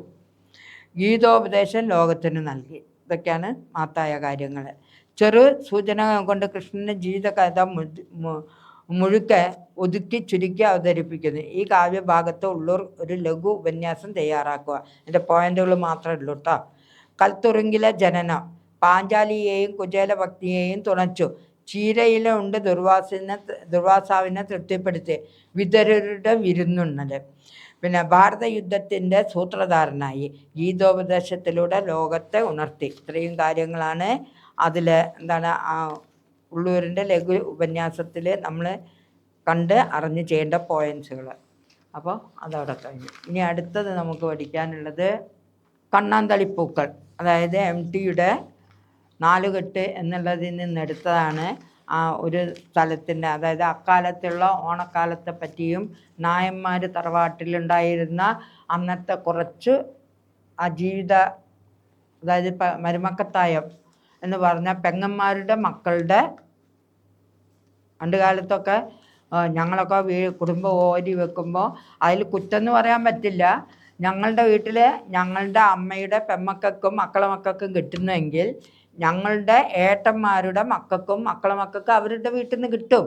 ഗീതോപദേശം ലോകത്തിന് നൽകി. ഇതൊക്കെയാണ് മഹത്തായ കാര്യങ്ങൾ. ചെറു സൂചന കൊണ്ട് കൃഷ്ണൻ്റെ ജീവിതകഥ മുഴുക്കെ ഒതുക്കി ചുരുക്കി അവതരിപ്പിക്കുന്നു. ഈ കാവ്യഭാഗത്ത് ഉള്ളൂർ ഒരു ലഘു ഉപന്യാസം തയ്യാറാക്കുക. എൻ്റെ പോയിന്റുകൾ മാത്രമേ ഉള്ളൂ കേട്ടോ. കൽത്തുറുങ്കിലെ ജനനം പാഞ്ചാലിയെയും കുചേലഭക്തിയെയും തുണച്ചു. ചീരയില ഉണ്ട് ദുർവാസാവിനെ തൃപ്തിപ്പെടുത്തി. വിതരരുടെ വിരുന്നുണ്ണൽ. പിന്നെ ഭാരത യുദ്ധത്തിൻ്റെ സൂത്രധാരനായി. ഗീതോപദേശത്തിലൂടെ ലോകത്തെ ഉണർത്തി. ഇത്രയും കാര്യങ്ങളാണ് അതിൽ ഉള്ളൂരിൻ്റെ ലഘു ഉപന്യാസത്തിൽ നമ്മൾ കണ്ട് അറിഞ്ഞ് ചെയ്യേണ്ട പോയിൻറ്റ്സുകൾ. അപ്പോൾ അതവിടെ കഴിഞ്ഞു. ഇനി അടുത്തത് നമുക്ക് പഠിക്കാനുള്ളത് കണ്ണാന്തളിപ്പൂക്കൾ, അതായത് MTയുടെ നാലുകെട്ട് എന്നുള്ളതിൽ നിന്നെടുത്തതാണ്. ഒരു സ്ഥലത്തിൻ്റെ, അതായത് അക്കാലത്തുള്ള ഓണക്കാലത്തെ പറ്റിയും നായന്മാർ തറവാട്ടിലുണ്ടായിരുന്ന അന്നത്തെ കുറച്ച് ആ ജീവിത, അതായത് മരുമക്കത്തായം എന്ന് പറഞ്ഞാൽ പെങ്ങന്മാരുടെ മക്കളുടെ, പണ്ട് കാലത്തൊക്കെ ഞങ്ങളൊക്കെ കുടുംബം ഓരി വെക്കുമ്പോൾ അതിൽ കുറ്റമെന്ന് പറയാൻ പറ്റില്ല. ഞങ്ങളുടെ വീട്ടിൽ ഞങ്ങളുടെ അമ്മയുടെ പെമ്മക്കൾക്കും മക്കളെ മക്കൾക്കും കിട്ടുന്നെങ്കിൽ ഞങ്ങളുടെ ഏട്ടന്മാരുടെ മക്കൾക്കും മക്കളെ മക്കൾക്കും അവരുടെ വീട്ടിൽ നിന്ന് കിട്ടും.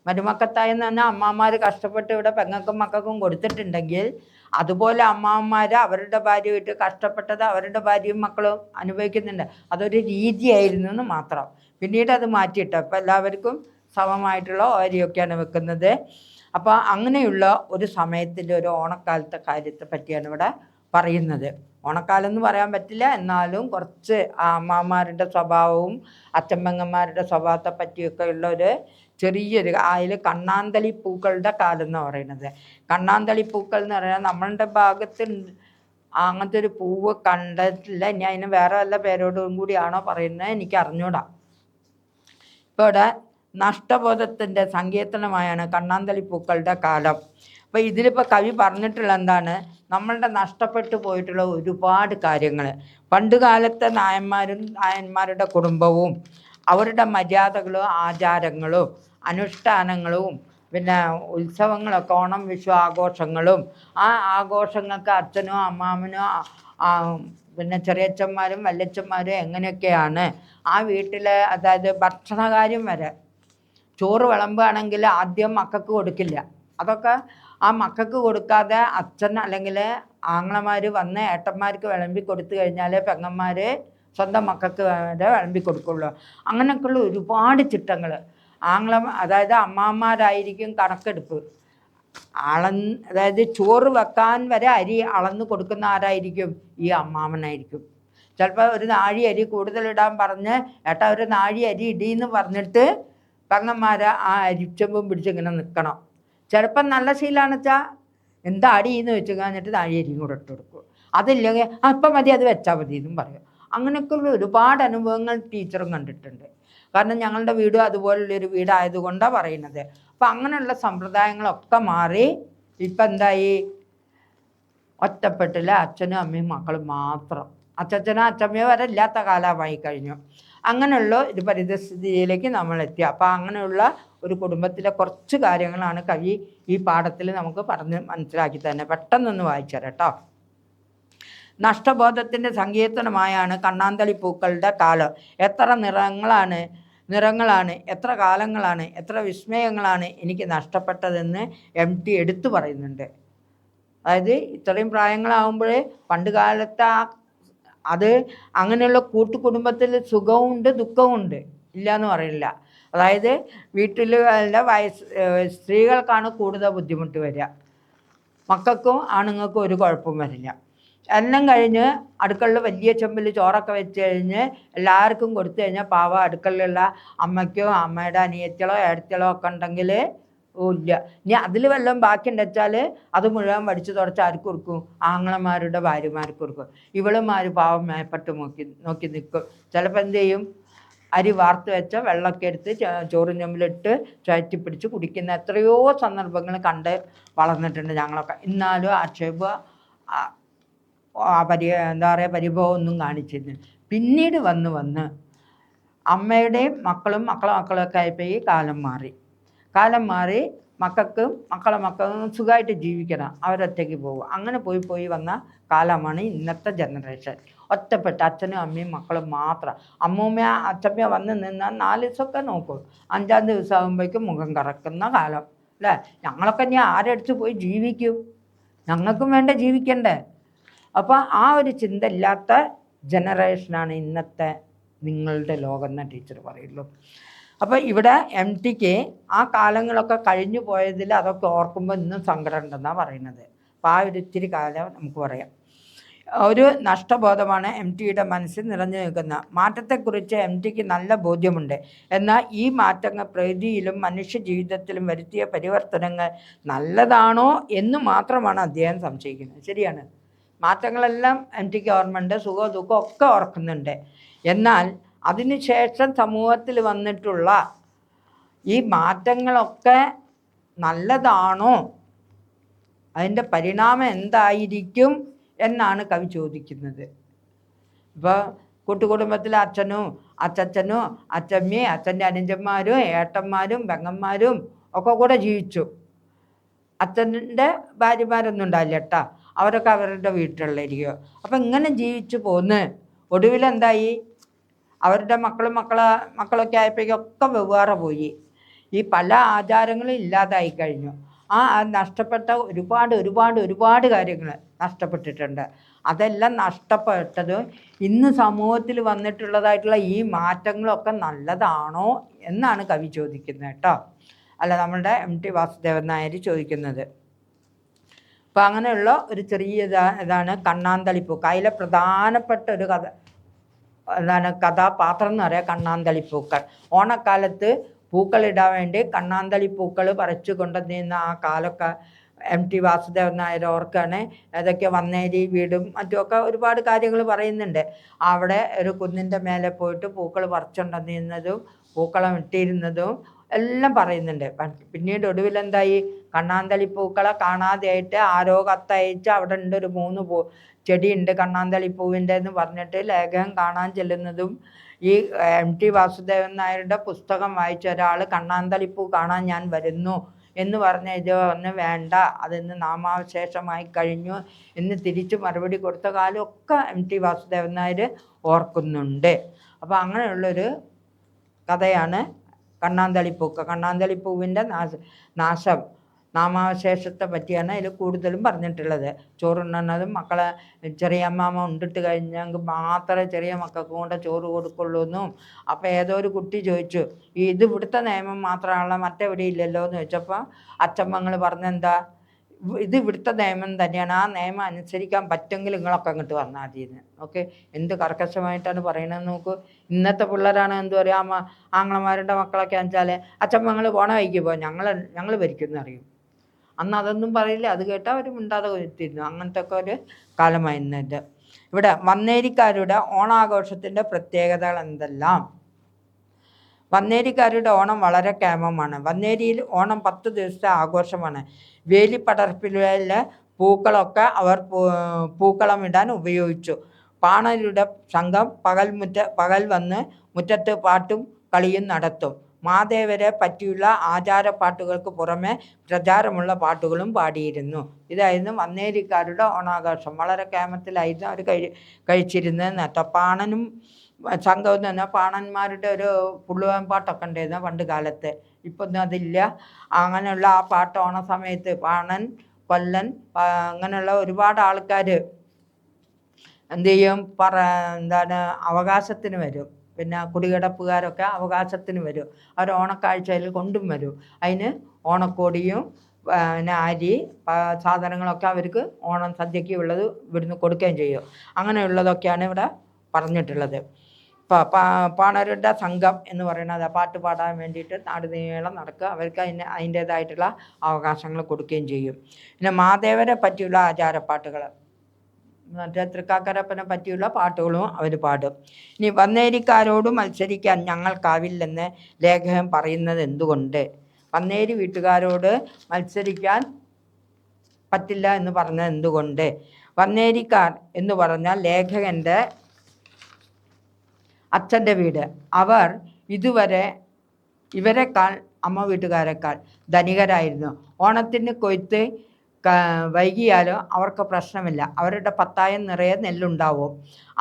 മരുമക്കത്തായി എന്ന് പറഞ്ഞാൽ അമ്മമാർ കഷ്ടപ്പെട്ട് ഇവിടെ പെങ്ങൾക്കും മക്കൾക്കും കൊടുത്തിട്ടുണ്ടെങ്കിൽ അതുപോലെ അമ്മാവന്മാർ അവരുടെ ഭാര്യ വീട്ടിൽ കഷ്ടപ്പെട്ടത് അവരുടെ ഭാര്യയും മക്കളും അനുഭവിക്കുന്നുണ്ട്. അതൊരു രീതിയായിരുന്നു എന്ന് മാത്രം. പിന്നീട് അത് മാറ്റിയിട്ട് അപ്പോൾ എല്ലാവർക്കും സമമായിട്ടുള്ള ഓരിയൊക്കെയാണ് വെക്കുന്നത്. അപ്പോൾ അങ്ങനെയുള്ള ഒരു സമയത്തിൻ്റെ ഒരു ഓണക്കാലത്തെ കാര്യത്തെ പറ്റിയാണ് ഇവിടെ പറയുന്നത്. ഓണക്കാലം എന്ന് പറയാൻ പറ്റില്ല, എന്നാലും കുറച്ച് അമ്മമാരുടെ സ്വഭാവവും അച്ഛമ്മങ്ങന്മാരുടെ സ്വഭാവത്തെ പറ്റിയൊക്കെ ഉള്ള ഒരു ചെറിയൊരു, അതിൽ കണ്ണാന്തളി പൂക്കളുടെ കാലം എന്ന് പറയുന്നത്. കണ്ണാന്തളി പൂക്കൾ എന്ന് പറഞ്ഞാൽ നമ്മളുടെ ഭാഗത്ത് അങ്ങനത്തെ ഒരു പൂവ് കണ്ടിട്ടില്ല. ഇനി അതിന് വേറെ വല്ല പേരോടും കൂടിയാണോ പറയുന്നത് എനിക്ക് അറിഞ്ഞൂടാ. ഇപ്പോൾ ഇവിടെ നഷ്ടബോധത്തിൻ്റെ സങ്കീർത്തനമായാണ് കണ്ണാന്തളി പൂക്കളുടെ കാലം. അപ്പോൾ ഇതിലിപ്പോൾ കവി പറഞ്ഞിട്ടുള്ള എന്താണ്, നമ്മളുടെ നഷ്ടപ്പെട്ടു പോയിട്ടുള്ള ഒരുപാട് കാര്യങ്ങൾ. പണ്ട് കാലത്തെ നായന്മാരുടെ കുടുംബവും അവരുടെ മര്യാദകളും ആചാരങ്ങളും അനുഷ്ഠാനങ്ങളും പിന്നെ ഉത്സവങ്ങളൊക്കെ, ഓണം വിഷു ആഘോഷങ്ങളും ആ ആഘോഷങ്ങൾക്ക് അച്ഛനോ അമ്മാമനോ പിന്നെ ചെറിയച്ഛന്മാരും വല്യച്ഛന്മാരും എങ്ങനെയൊക്കെയാണ് ആ വീട്ടിലെ, അതായത് ഭക്ഷണകാര്യം വരെ, ചോറ് വിളമ്പുകയാണെങ്കിൽ ആദ്യം മക്കൾക്ക് കൊടുക്കില്ല. അതൊക്കെ ആ മക്കൾക്ക് കൊടുക്കാതെ അച്ഛൻ അല്ലെങ്കിൽ ആങ്ങളമാർ വന്ന് ഏട്ടന്മാർക്ക് വിളമ്പി കൊടുത്തു കഴിഞ്ഞാൽ പെങ്ങന്മാർ സ്വന്തം മക്കൾക്ക് വരെ വിളമ്പി കൊടുക്കുള്ളൂ. അങ്ങനെയൊക്കെയുള്ള ഒരുപാട് ചിട്ടങ്ങൾ. അതായത് അമ്മാമ്മമാരായിരിക്കും കണക്കെടുപ്പ്. അതായത് ചോറ് വെക്കാൻ വരെ അരി അളന്ന് കൊടുക്കുന്ന ആരായിരിക്കും? ഈ അമ്മാമ്മനായിരിക്കും. ചിലപ്പോൾ ഒരു നാഴി അരി കൂടുതലിടാൻ പറഞ്ഞ് ഏട്ടാ ഒരു നാഴി അരി ഇടീന്ന് പറഞ്ഞിട്ട് പെങ്ങന്മാർ ആ അരിച്ചെമ്പും പിടിച്ചിങ്ങനെ നിൽക്കണം. ചിലപ്പം നല്ല ശീലമാണെന്ന് വെച്ചാൽ എന്താ അടിയെന്ന് വെച്ച് കഴിഞ്ഞിട്ട് നാഴി അരിയും കൂടെ ഇട്ട് കൊടുക്കും. അതില്ലെങ്കിൽ അപ്പം മതി, അത് വെച്ചാൽ മതി എന്നും പറയും. അങ്ങനെയൊക്കെയുള്ള ഒരുപാട് അനുഭവങ്ങൾ ടീച്ചറും കണ്ടിട്ടുണ്ട്. കാരണം ഞങ്ങളുടെ വീടും അതുപോലുള്ളൊരു വീടായതുകൊണ്ടാണ് പറയുന്നത്. അപ്പം അങ്ങനെയുള്ള സമ്പ്രദായങ്ങളൊക്കെ മാറി ഇപ്പം എന്തായി, ഒറ്റപ്പെട്ടില്ല, അച്ഛനും അമ്മയും മക്കളും മാത്രം. അച്ഛനോ അച്ഛമ്മയോ വരെ ഇല്ലാത്ത കാലമായി കഴിഞ്ഞു. അങ്ങനെയുള്ള ഒരു പരിതസ്ഥിതിയിലേക്ക് നമ്മളെത്തി. അപ്പോൾ അങ്ങനെയുള്ള ഒരു കുടുംബത്തിലെ കുറച്ച് കാര്യങ്ങളാണ് കവി ഈ പാഠത്തിൽ നമുക്ക് പറഞ്ഞ് മനസ്സിലാക്കി തന്നെ. പെട്ടെന്നൊന്ന് വായിച്ചു കേട്ടോ. നഷ്ടബോധത്തിൻ്റെ സങ്കീർത്തനമായാണ് കണ്ണാന്തളി പൂക്കളുടെ കാലം. എത്ര നിറങ്ങളാണ്, എത്ര കാലങ്ങളാണ്, എത്ര വിസ്മയങ്ങളാണ് എനിക്ക് നഷ്ടപ്പെട്ടതെന്ന് MT എടുത്തു പറയുന്നുണ്ട്. അതായത് ഇത്രയും പ്രായങ്ങളാകുമ്പോഴേ പണ്ട് കാലത്തെ അത് അങ്ങനെയുള്ള കൂട്ടുകുടുംബത്തിൽ സുഖമുണ്ട് ദുഃഖമുണ്ട്, ഇല്ല എന്ന് പറയില്ല. അതായത് വീട്ടിലുള്ള സ്ത്രീകൾക്കാണ് കൂടുതൽ ബുദ്ധിമുട്ട് വരിക, മക്കൾക്കും ആണുങ്ങൾക്കും ഒരു കുഴപ്പവും വരില്ല. എല്ലാം കഴിഞ്ഞ് അടുക്കളയിൽ വലിയ ചെമ്പിൽ ചോറൊക്കെ വെച്ച് കഴിഞ്ഞ് എല്ലാവർക്കും കൊടുത്തു കഴിഞ്ഞാൽ പാവ അടുക്കളയിലുള്ള അമ്മയ്ക്കോ അമ്മയുടെ അനിയത്തികളോ ഏടത്തികളോ ഒക്കെ ഉണ്ടെങ്കിൽ ഇല്ല. ഇനി അതിൽ വല്ലതും ബാക്കിയുണ്ട് വെച്ചാൽ അത് മുഴുവൻ വടിച്ചു തുടച്ച് ആർക്ക് കൊടുക്കും? ആങ്ങളമാരുടെ ഭാര്യമാർക്ക് കൊടുക്കും. ഇവളുമാർ പാവം മേപ്പെട്ട് നോക്കി നിൽക്കും. ചിലപ്പോൾ എന്ത് ചെയ്യും, അരി വാർത്ത് വെച്ച വെള്ളമൊക്കെ എടുത്ത് ചോറും ഞമ്മിലിട്ട് ചുഴറ്റിപ്പിടിച്ച് കുടിക്കുന്ന എത്രയോ സന്ദർഭങ്ങൾ കണ്ട് വളർന്നിട്ടുണ്ട് ഞങ്ങളൊക്കെ. എന്നാലും ആക്ഷേപ എന്താ പറയുക പരിഭവം ഒന്നും കാണിച്ചിരുന്നു. പിന്നീട് വന്ന് അമ്മയുടെയും മക്കളും മക്കളൊക്കെ ആയപ്പോൾ ഈ കാലം മാറി മക്കളും സുഖമായിട്ട് ജീവിക്കണം, അവരൊറ്റയ്ക്ക് പോകും. അങ്ങനെ പോയി വന്ന കാലമാണ് ഇന്നത്തെ ജനറേഷൻ. ഒറ്റപ്പെട്ട അച്ഛനും അമ്മയും മക്കളും മാത്രം. അമ്മൂമ്മ അച്ഛമ്മ വന്ന് നിന്നാൽ 4 ദിവസമൊക്കെ നോക്കും, 5-ാം ദിവസം ആകുമ്പോഴേക്കും മുഖം കറക്കുന്ന കാലം അല്ലേ. ഞങ്ങളൊക്കെ ഇനി ആരെടുത്ത് പോയി ജീവിക്കും? ഞങ്ങൾക്കും വേണ്ട ജീവിക്കണ്ടേ? അപ്പോൾ ആ ഒരു ചിന്ത ഇല്ലാത്ത ജനറേഷനാണ് ഇന്നത്തെ നിങ്ങളുടെ ലോകം എന്ന ടീച്ചർ പറയുള്ളൂ. അപ്പോൾ ഇവിടെ MTക്ക് ആ കാലങ്ങളൊക്കെ കഴിഞ്ഞു പോയതിൽ അതൊക്കെ ഓർക്കുമ്പോൾ ഇന്നും സങ്കടം ഉണ്ടെന്നാണ് പറയുന്നത്. അപ്പോൾ ആ ഒരു ഇത്തിരി കാലം നമുക്ക് പറയാം. ഒരു നഷ്ടബോധമാണ് MTയുടെ മനസ്സിൽ നിറഞ്ഞു നിൽക്കുന്ന. മാറ്റത്തെക്കുറിച്ച് MTക്ക് നല്ല ബോധ്യമുണ്ട്. എന്നാൽ ഈ മാറ്റങ്ങൾ പ്രകൃതിയിലും മനുഷ്യ ജീവിതത്തിലും വരുത്തിയ പരിവർത്തനങ്ങൾ നല്ലതാണോ എന്ന് മാത്രമാണ് അദ്ദേഹം സംശയിക്കുന്നത്. ശരിയാണ്, മാറ്റങ്ങളെല്ലാം MTക്ക് ഓർമ്മയുണ്ട്, സുഖവും ദുഃഖവും ഒക്കെ ഓർക്കുന്നുണ്ട്. എന്നാൽ അതിനുശേഷം സമൂഹത്തിൽ വന്നിട്ടുള്ള ഈ മാറ്റങ്ങളൊക്കെ നല്ലതാണോ, അതിൻ്റെ പരിണാമം എന്തായിരിക്കും എന്നാണ് കവി ചോദിക്കുന്നത്. ഇപ്പോൾ കൂട്ടുകുടുംബത്തിലെ അച്ഛനും അച്ഛമ്മയും അച്ഛൻ്റെ അനുജന്മാരും ഏട്ടന്മാരും പെങ്ങന്മാരും ഒക്കെ കൂടെ ജീവിച്ചു. അച്ഛൻ്റെ ഭാര്യമാരൊന്നും ഉണ്ടാവില്ല കേട്ടോ, അവരൊക്കെ അവരുടെ വീട്ടിലുള്ളായിരിക്കും. അപ്പം ഇങ്ങനെ ജീവിച്ചു പോന്ന് ഒടുവിലെന്തായി, അവരുടെ മക്കളൊക്കെ ആയപ്പോഴേക്കൊക്കെ വെവ്വേറെ പോയി. ഈ പല ആചാരങ്ങളും ഇല്ലാതായി കഴിഞ്ഞു. ആ നഷ്ടപ്പെട്ട ഒരുപാട് കാര്യങ്ങൾ നഷ്ടപ്പെട്ടിട്ടുണ്ട്. അതെല്ലാം നഷ്ടപ്പെട്ടത് ഇന്ന് സമൂഹത്തിൽ വന്നിട്ടുള്ളതായിട്ടുള്ള ഈ മാറ്റങ്ങളൊക്കെ നല്ലതാണോ എന്നാണ് കവി ചോദിക്കുന്നത് കേട്ടോ, അല്ല നമ്മളുടെ MT വാസുദേവൻ നായർ ചോദിക്കുന്നത്. അപ്പം അങ്ങനെയുള്ള ഒരു ചെറിയ ഇതാണ് കണ്ണാന്തളിപ്പൂക്കൾ. അതിലെ പ്രധാനപ്പെട്ട ഒരു കഥാപാത്രം എന്ന് പറയുക കണ്ണാന്തളിപ്പൂക്കൾ. ഓണക്കാലത്ത് പൂക്കളിടാൻ വേണ്ടി കണ്ണാന്തളിപ്പൂക്കൾ പറിച്ചു കൊണ്ടുവന്നിരുന്ന ആ കാലമൊക്കെ MT വാസുദേവൻ നായർ ഓർക്കാണ്. ഏതൊക്കെ വന്നേരി വീടും മറ്റുമൊക്കെ ഒരുപാട് കാര്യങ്ങൾ പറയുന്നുണ്ട്. അവിടെ ഒരു കുന്നിൻ്റെ മേലെ പോയിട്ട് പൂക്കൾ പറിച്ചുകൊണ്ടുവന്നിരുന്നതും പൂക്കളം ഇട്ടിരുന്നതും എല്ലാം പറയുന്നുണ്ട്. പിന്നീട് ഒടുവിലെന്തായി, കണ്ണാന്തളിപ്പൂക്കളെ കാണാതെയായിട്ട് ആരോ കത്തയച്ച് അവിടെ ഉണ്ട് ഒരു 3 ചെടിയുണ്ട് കണ്ണാന്തളിപ്പൂവിൻ്റെ എന്ന് പറഞ്ഞിട്ട് ലേഖനം കാണാൻ ചെല്ലുന്നതും ഈ MT വാസുദേവൻ നായരുടെ പുസ്തകം വായിച്ച ഒരാൾ കണ്ണാന്തളിപ്പൂ കാണാൻ ഞാൻ വരുന്നു എന്ന് പറഞ്ഞ ഇത് ഒന്ന് വേണ്ട, അതിന്ന് നാമാവശേഷമായി കഴിഞ്ഞു എന്ന് തിരിച്ച് മറുപടി കൊടുത്ത കാലമൊക്കെ MT വാസുദേവൻ നായർ ഓർക്കുന്നുണ്ട്. അപ്പോൾ അങ്ങനെയുള്ളൊരു കഥയാണ് കണ്ണാന്തളിപ്പൂവിൻ്റെ നാശം നാമാവശേഷത്തെ പറ്റിയാണ് അതിൽ കൂടുതലും പറഞ്ഞിട്ടുള്ളത്. ചോറുണ്ണുന്നതും മക്കളെ ചെറിയ അമ്മാമ്മ ഉണ്ടിട്ട് കഴിഞ്ഞെങ്കിൽ മാത്രമേ ചെറിയ മക്കൾക്ക് കൊണ്ട് ചോറ് കൊടുക്കുള്ളൂ എന്നും. അപ്പോൾ ഏതോ ഒരു കുട്ടി ചോദിച്ചു, ഇത് ഇവിടുത്തെ നിയമം മാത്രമാണല്ലോ മറ്റെവിടെ ഇല്ലല്ലോ എന്ന് ചോദിച്ചപ്പോൾ അച്ഛമ്മങ്ങൾ പറഞ്ഞെന്താ, ഇത് ഇവിടുത്തെ നിയമം തന്നെയാണ്, ആ നിയമം അനുസരിക്കാൻ പറ്റുമെങ്കിൽ നിങ്ങളൊക്കെ അങ്ങോട്ട് വന്നാൽ മതിയെന്ന്. ഓക്കെ, എന്ത് കർക്കശമായിട്ടാണ് പറയണത് നോക്കൂ. ഇന്നത്തെ പിള്ളേരാണ് എന്ത് പറയുക, ആങ്ങളമാരുടെ മക്കളൊക്കെ വെച്ചാൽ അച്ഛമ്മങ്ങൾ പോണ വഴിക്ക് പോകും, ഞങ്ങൾ ഭരിക്കുമെന്ന് അറിയും. അന്ന് അതൊന്നും പറയില്ല, അത് കേട്ടാൽ അവർ മിണ്ടാതെ കൊത്തിയിരുന്നു. അങ്ങനത്തെ ഒക്കെ ഒരു കാലമായിരുന്നു ഇത്. ഇവിടെ വന്നേരിക്കാരുടെ ഓണാഘോഷത്തിൻ്റെ പ്രത്യേകതകൾ എന്തെല്ലാം? വന്നേരിക്കാരുടെ ഓണം വളരെ കേമമാണ്. വന്നേരിയിൽ ഓണം 10 ദിവസത്തെ ആഘോഷമാണ്. വേലിപ്പടർപ്പിലെ പൂക്കളൊക്കെ അവർ പൂക്കളമിടാൻ ഉപയോഗിച്ചു. പാണരുടെ സംഘം പകൽ വന്ന് മുറ്റത്ത് പാട്ടും കളിയും നടത്തും. മാദേവരെ പറ്റിയുള്ള ആചാരപ്പാട്ടുകൾക്ക് പുറമെ പ്രചാരമുള്ള പാട്ടുകളും പാടിയിരുന്നു. ഇതായിരുന്നു വന്നേരിക്കാരുടെ ഓണാഘോഷം. വളരെ കേമത്തിലായിരുന്നു അവർ കഴിച്ചിരുന്നത്. നേരത്തെ പാണനും സംഘം എന്ന് പറഞ്ഞാൽ പാണന്മാരുടെ ഒരു പുള്ളുവൻ പാട്ടൊക്കെ ഉണ്ടായിരുന്നു പണ്ട് കാലത്ത്. ഇപ്പം ഒന്നും അതില്ല. അങ്ങനെയുള്ള ആ പാട്ട് ഓണ സമയത്ത് പാണൻ, കൊല്ലൻ, അങ്ങനെയുള്ള ഒരുപാട് ആൾക്കാർ എന്ത് ചെയ്യും, അവകാശത്തിന് വരും. പിന്നെ കുടികിടപ്പുകാരൊക്കെ അവകാശത്തിന് വരും. അവർ ഓണക്കാഴ്ചയിൽ കൊണ്ടും വരും. അതിന് ഓണക്കോടിയും പിന്നെ അരി സാധനങ്ങളൊക്കെ അവർക്ക് ഓണം സദ്യയ്ക്ക് ഉള്ളത് ഇവിടുന്ന് കൊടുക്കുകയും ചെയ്യും. അങ്ങനെയുള്ളതൊക്കെയാണ് ഇവിടെ പറഞ്ഞിട്ടുള്ളത്. പാണരുടെ സംഘം എന്ന് പറയുന്നത് പാട്ട് പാടാൻ വേണ്ടിയിട്ട് നാട് നീളം നടക്കുക, അവർക്ക് അതിൻ്റേതായിട്ടുള്ള അവകാശങ്ങൾ കൊടുക്കുകയും ചെയ്യും. പിന്നെ മാദേവരെ പറ്റിയുള്ള ആചാരപ്പാട്ടുകൾ, മറ്റേ തൃക്കാക്കരപ്പനെ പറ്റിയുള്ള പാട്ടുകളും അവർ പാടും. ഇനി വന്നേരിക്കാരോട് മത്സരിക്കാൻ ഞങ്ങൾക്കാവില്ലെന്ന് ലേഖകൻ പറയുന്നത് എന്തുകൊണ്ട്? വന്നേരി വീട്ടുകാരോട് മത്സരിക്കാൻ പറ്റില്ല എന്ന് പറഞ്ഞത് എന്തുകൊണ്ട്? വന്നേരിക്കാർ എന്ന് പറഞ്ഞാൽ ലേഖകൻ്റെ അച്ഛൻ്റെ വീട്. അവർ ഇതുവരെ ഇവരെക്കാൾ അമ്മ വീട്ടുകാരെക്കാൾ ധനികരായിരുന്നു. ഓണത്തിന് കൊയ്ത്ത് വൈകിയാലും അവർക്ക് പ്രശ്നമില്ല. അവരുടെ പത്തായം നിറയെ നെല്ലുണ്ടാവും.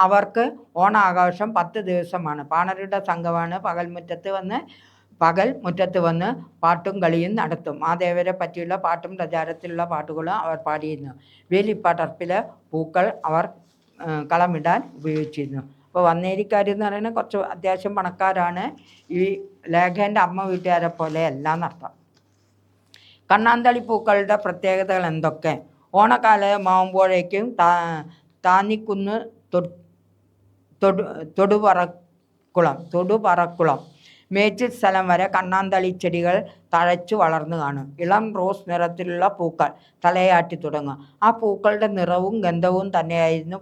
അവർക്ക് ഓണാഘോഷം 10 ദിവസമാണ്. പാണരുടെ സംഘമാണ് പകൽ മുറ്റത്ത് വന്ന് പാട്ടും കളിയും നടത്തും. മാദേവരെ പറ്റിയുള്ള പാട്ടും പ്രചാരത്തിലുള്ള പാട്ടുകളും അവർ പാടിയിരുന്നു. വേലിപ്പടർപ്പിലെ പൂക്കൾ അവർ കളമിടാൻ ഉപയോഗിച്ചിരുന്നു. അപ്പോൾ വന്നേരിക്കാരെന്ന് പറയുന്നത് കുറച്ച് അത്യാവശ്യം പണക്കാരാണ്. ഈ ലേഖൻ്റെ അമ്മ വീട്ടുകാരെ പോലെ എന്നർത്ഥം. കണ്ണാന്തളി പൂക്കളുടെ പ്രത്യേകതകൾ എന്തൊക്കെ? ഓണക്കാലമാകുമ്പോഴേക്കും താന്നിക്കുന്ന് തൊടുപറക്കുളം മേച്ചിൽ സ്ഥലം വരെ കണ്ണാന്തളി ചെടികൾ തഴച്ചു വളർന്നു കാണും. ഇളം റോസ് നിറത്തിലുള്ള പൂക്കൾ തലയാട്ടി തുടങ്ങും. ആ പൂക്കളുടെ നിറവും ഗന്ധവും തന്നെയായിരുന്നു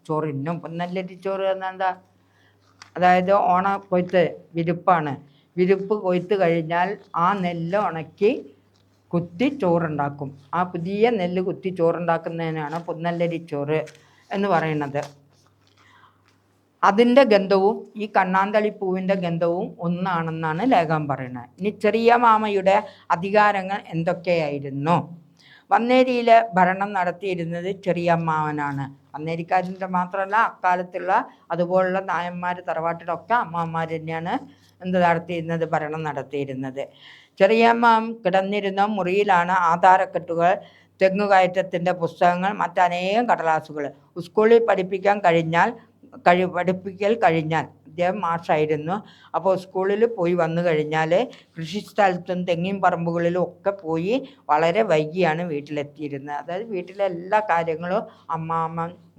ചോറിനും. പൊന്നല്ലരി ചോറ് എന്താ? അതായത് കൊയ്ത്ത് വിരിപ്പാണ്. വിരിപ്പ് കൊയ്ത്ത് കഴിഞ്ഞാൽ ആ നെല്ല് ഉണക്കി കുത്തി ചോറുണ്ടാക്കും. ആ പുതിയ നെല്ല് കുത്തി ചോറുണ്ടാക്കുന്നതിനാണ് പൊന്നല്ലരി ചോറ് എന്ന് പറയുന്നത്. അതിൻ്റെ ഗന്ധവും ഈ കണ്ണാന്തളിപ്പൂവിൻ്റെ ഗന്ധവും ഒന്നാണെന്നാണ് ലേഖകൻ പറയുന്നത്. ഇനി ചെറിയ മാമയുടെ അധികാരങ്ങൾ എന്തൊക്കെയായിരുന്നു? വന്നേരിയിൽ ഭരണം നടത്തിയിരുന്നത് ചെറിയമ്മാവനാണ്. വന്നേരിക്കാരിൻ്റെ മാത്രമല്ല, അക്കാലത്തുള്ള അതുപോലുള്ള നായന്മാർ തറവാട്ടിലൊക്കെ അമ്മമാർ തന്നെയാണ് ഭരണം നടത്തിയിരുന്നത്. ചെറിയമ്മാവൻ കിടന്നിരുന്ന മുറിയിലാണ് ആധാരക്കെട്ടുകൾ, തെങ്ങുകയറ്റത്തിൻ്റെ പുസ്തകങ്ങൾ, മറ്റനേകം കടലാസുകൾ. സ്കൂളിൽ പഠിപ്പിക്കൽ കഴിഞ്ഞാൽ അദ്ദേഹം മാഷായിരുന്നു. അപ്പോൾ സ്കൂളിൽ പോയി വന്നു കഴിഞ്ഞാൽ കൃഷിസ്ഥലത്തും തെങ്ങിൻ പറമ്പുകളിലും ഒക്കെ പോയി വളരെ വൈകിയാണ് വീട്ടിലെത്തിയിരുന്നത്. അതായത് വീട്ടിലെ എല്ലാ കാര്യങ്ങളും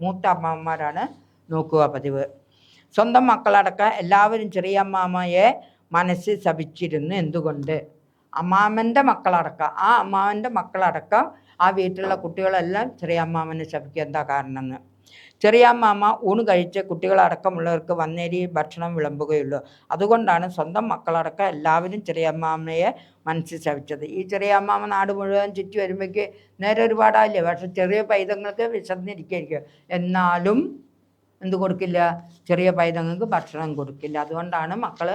മൂത്ത അമ്മാവന്മാരാണ് നോക്കുക പതിവ്. സ്വന്തം മക്കളടക്കം എല്ലാവരും ചെറിയ അമ്മാമ്മയെ മനസ്സിൽ ശപിച്ചിരുന്നു. എന്തുകൊണ്ട്? അമ്മാമ്മൻ്റെ മക്കളടക്കം ആ വീട്ടിലുള്ള കുട്ടികളെല്ലാം ചെറിയ അമ്മാമ്മനെ ശപിക്കുക. എന്താ കാരണം എന്ന്? ചെറിയ അമ്മാമ്മ ഊണ് കഴിച്ച് കുട്ടികളടക്കമുള്ളവർക്ക് വന്നേരി ഭക്ഷണം വിളമ്പുകയുള്ളൂ. അതുകൊണ്ടാണ് സ്വന്തം മക്കളടക്കം എല്ലാവരും ചെറിയ അമ്മാമ്മയെ മനസ്സിൽ ശപിച്ചത്. ഈ ചെറിയ അമ്മാമ്മ നാട് മുഴുവൻ ചുറ്റി വരുമ്പോഴേക്ക് നേരെ ഒരുപാടായില്ലേ. പക്ഷെ ചെറിയ പൈതങ്ങൾക്ക് വിശന്നിരിക്കും. എന്നാലും എന്ത് കൊടുക്കില്ല? ചെറിയ പൈതങ്ങൾക്ക് ഭക്ഷണം കൊടുക്കില്ല. അതുകൊണ്ടാണ് മക്കൾ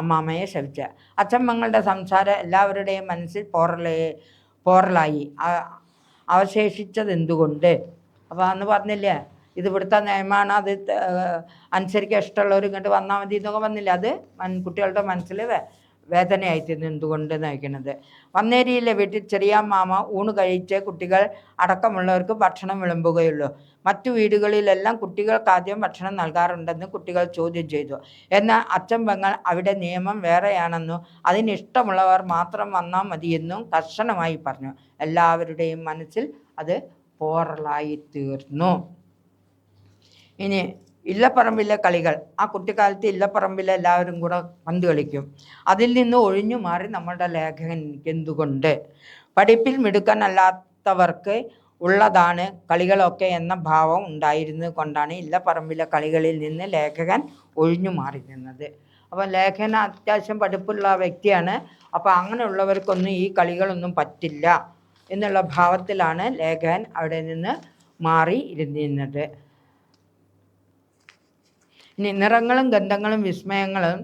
അമ്മാമ്മയെ ശപിച്ചത്. അച്ഛമ്മങ്ങളുടെ സംസാരം എല്ലാവരുടെയും മനസ്സിൽ പോറലായി അവശേഷിച്ചത് എന്തുകൊണ്ട്? അപ്പോൾ അന്ന് പറഞ്ഞില്ലേ, ഇത് ഇവിടുത്തെ നിയമമാണ്, അത് അനുസരിക്കാൻ ഇഷ്ടമുള്ളവർ ഇങ്ങോട്ട് വന്നാൽ മതി എന്നൊക്കെ വന്നില്ല. അത് കുട്ടികളുടെ മനസ്സിൽ വേദനയായിത്തീരുന്നു. എന്തുകൊണ്ട് നയിക്കുന്നത്? വന്നേരിയിലെ വീട്ടിൽ ചെറിയ മാമ ഊണ് കഴിച്ച് കുട്ടികൾ അടക്കമുള്ളവർക്ക് ഭക്ഷണം വിളമ്പുകയുള്ളൂ. മറ്റു വീടുകളിലെല്ലാം കുട്ടികൾക്ക് ആദ്യം ഭക്ഷണം നൽകാറുണ്ടെന്ന് കുട്ടികൾ ചോദ്യം ചെയ്തു. എന്നാൽ അച്ഛൻ പെങ്ങൾ അവിടെ നിയമം വേറെയാണെന്നും അതിനിഷ്ടമുള്ളവർ മാത്രം വന്നാൽ മതിയെന്നും കർശനമായി പറഞ്ഞു. എല്ലാവരുടെയും മനസ്സിൽ അത് പോറലായി തീർന്നു. ഇനി ഇല്ലപ്പറമ്പിലെ കളികൾ. ആ കുട്ടിക്കാലത്ത് ഇല്ലപ്പറമ്പിൽ എല്ലാവരും കൂടെ പന്ത് കളിക്കും. അതിൽ നിന്ന് ഒഴിഞ്ഞു മാറി നമ്മളുടെ ലേഖകൻ എന്തുകൊണ്ട്? പഠിപ്പിൽ മിടുക്കനല്ലാത്തവർക്ക് ഉള്ളതാണ് കളികളൊക്കെ എന്ന ഭാവം ഉണ്ടായിരുന്നത് കൊണ്ടാണ് ഇല്ലപ്പറമ്പിലെ കളികളിൽ നിന്ന് ലേഖകൻ ഒഴിഞ്ഞു മാറി നിന്നത്. അപ്പോൾ ലേഖകൻ അത്യാവശ്യം പഠിപ്പുള്ള വ്യക്തിയാണ്. അപ്പോൾ അങ്ങനെയുള്ളവർക്കൊന്നും ഈ കളികളൊന്നും പറ്റില്ല എന്നുള്ള ഭാവത്തിലാണ് ലേഖകൻ അവിടെ നിന്ന് മാറി ഇരുന്നിരുന്നത്. ഇനി നിറങ്ങളും ഗന്ധങ്ങളും വിസ്മയങ്ങളും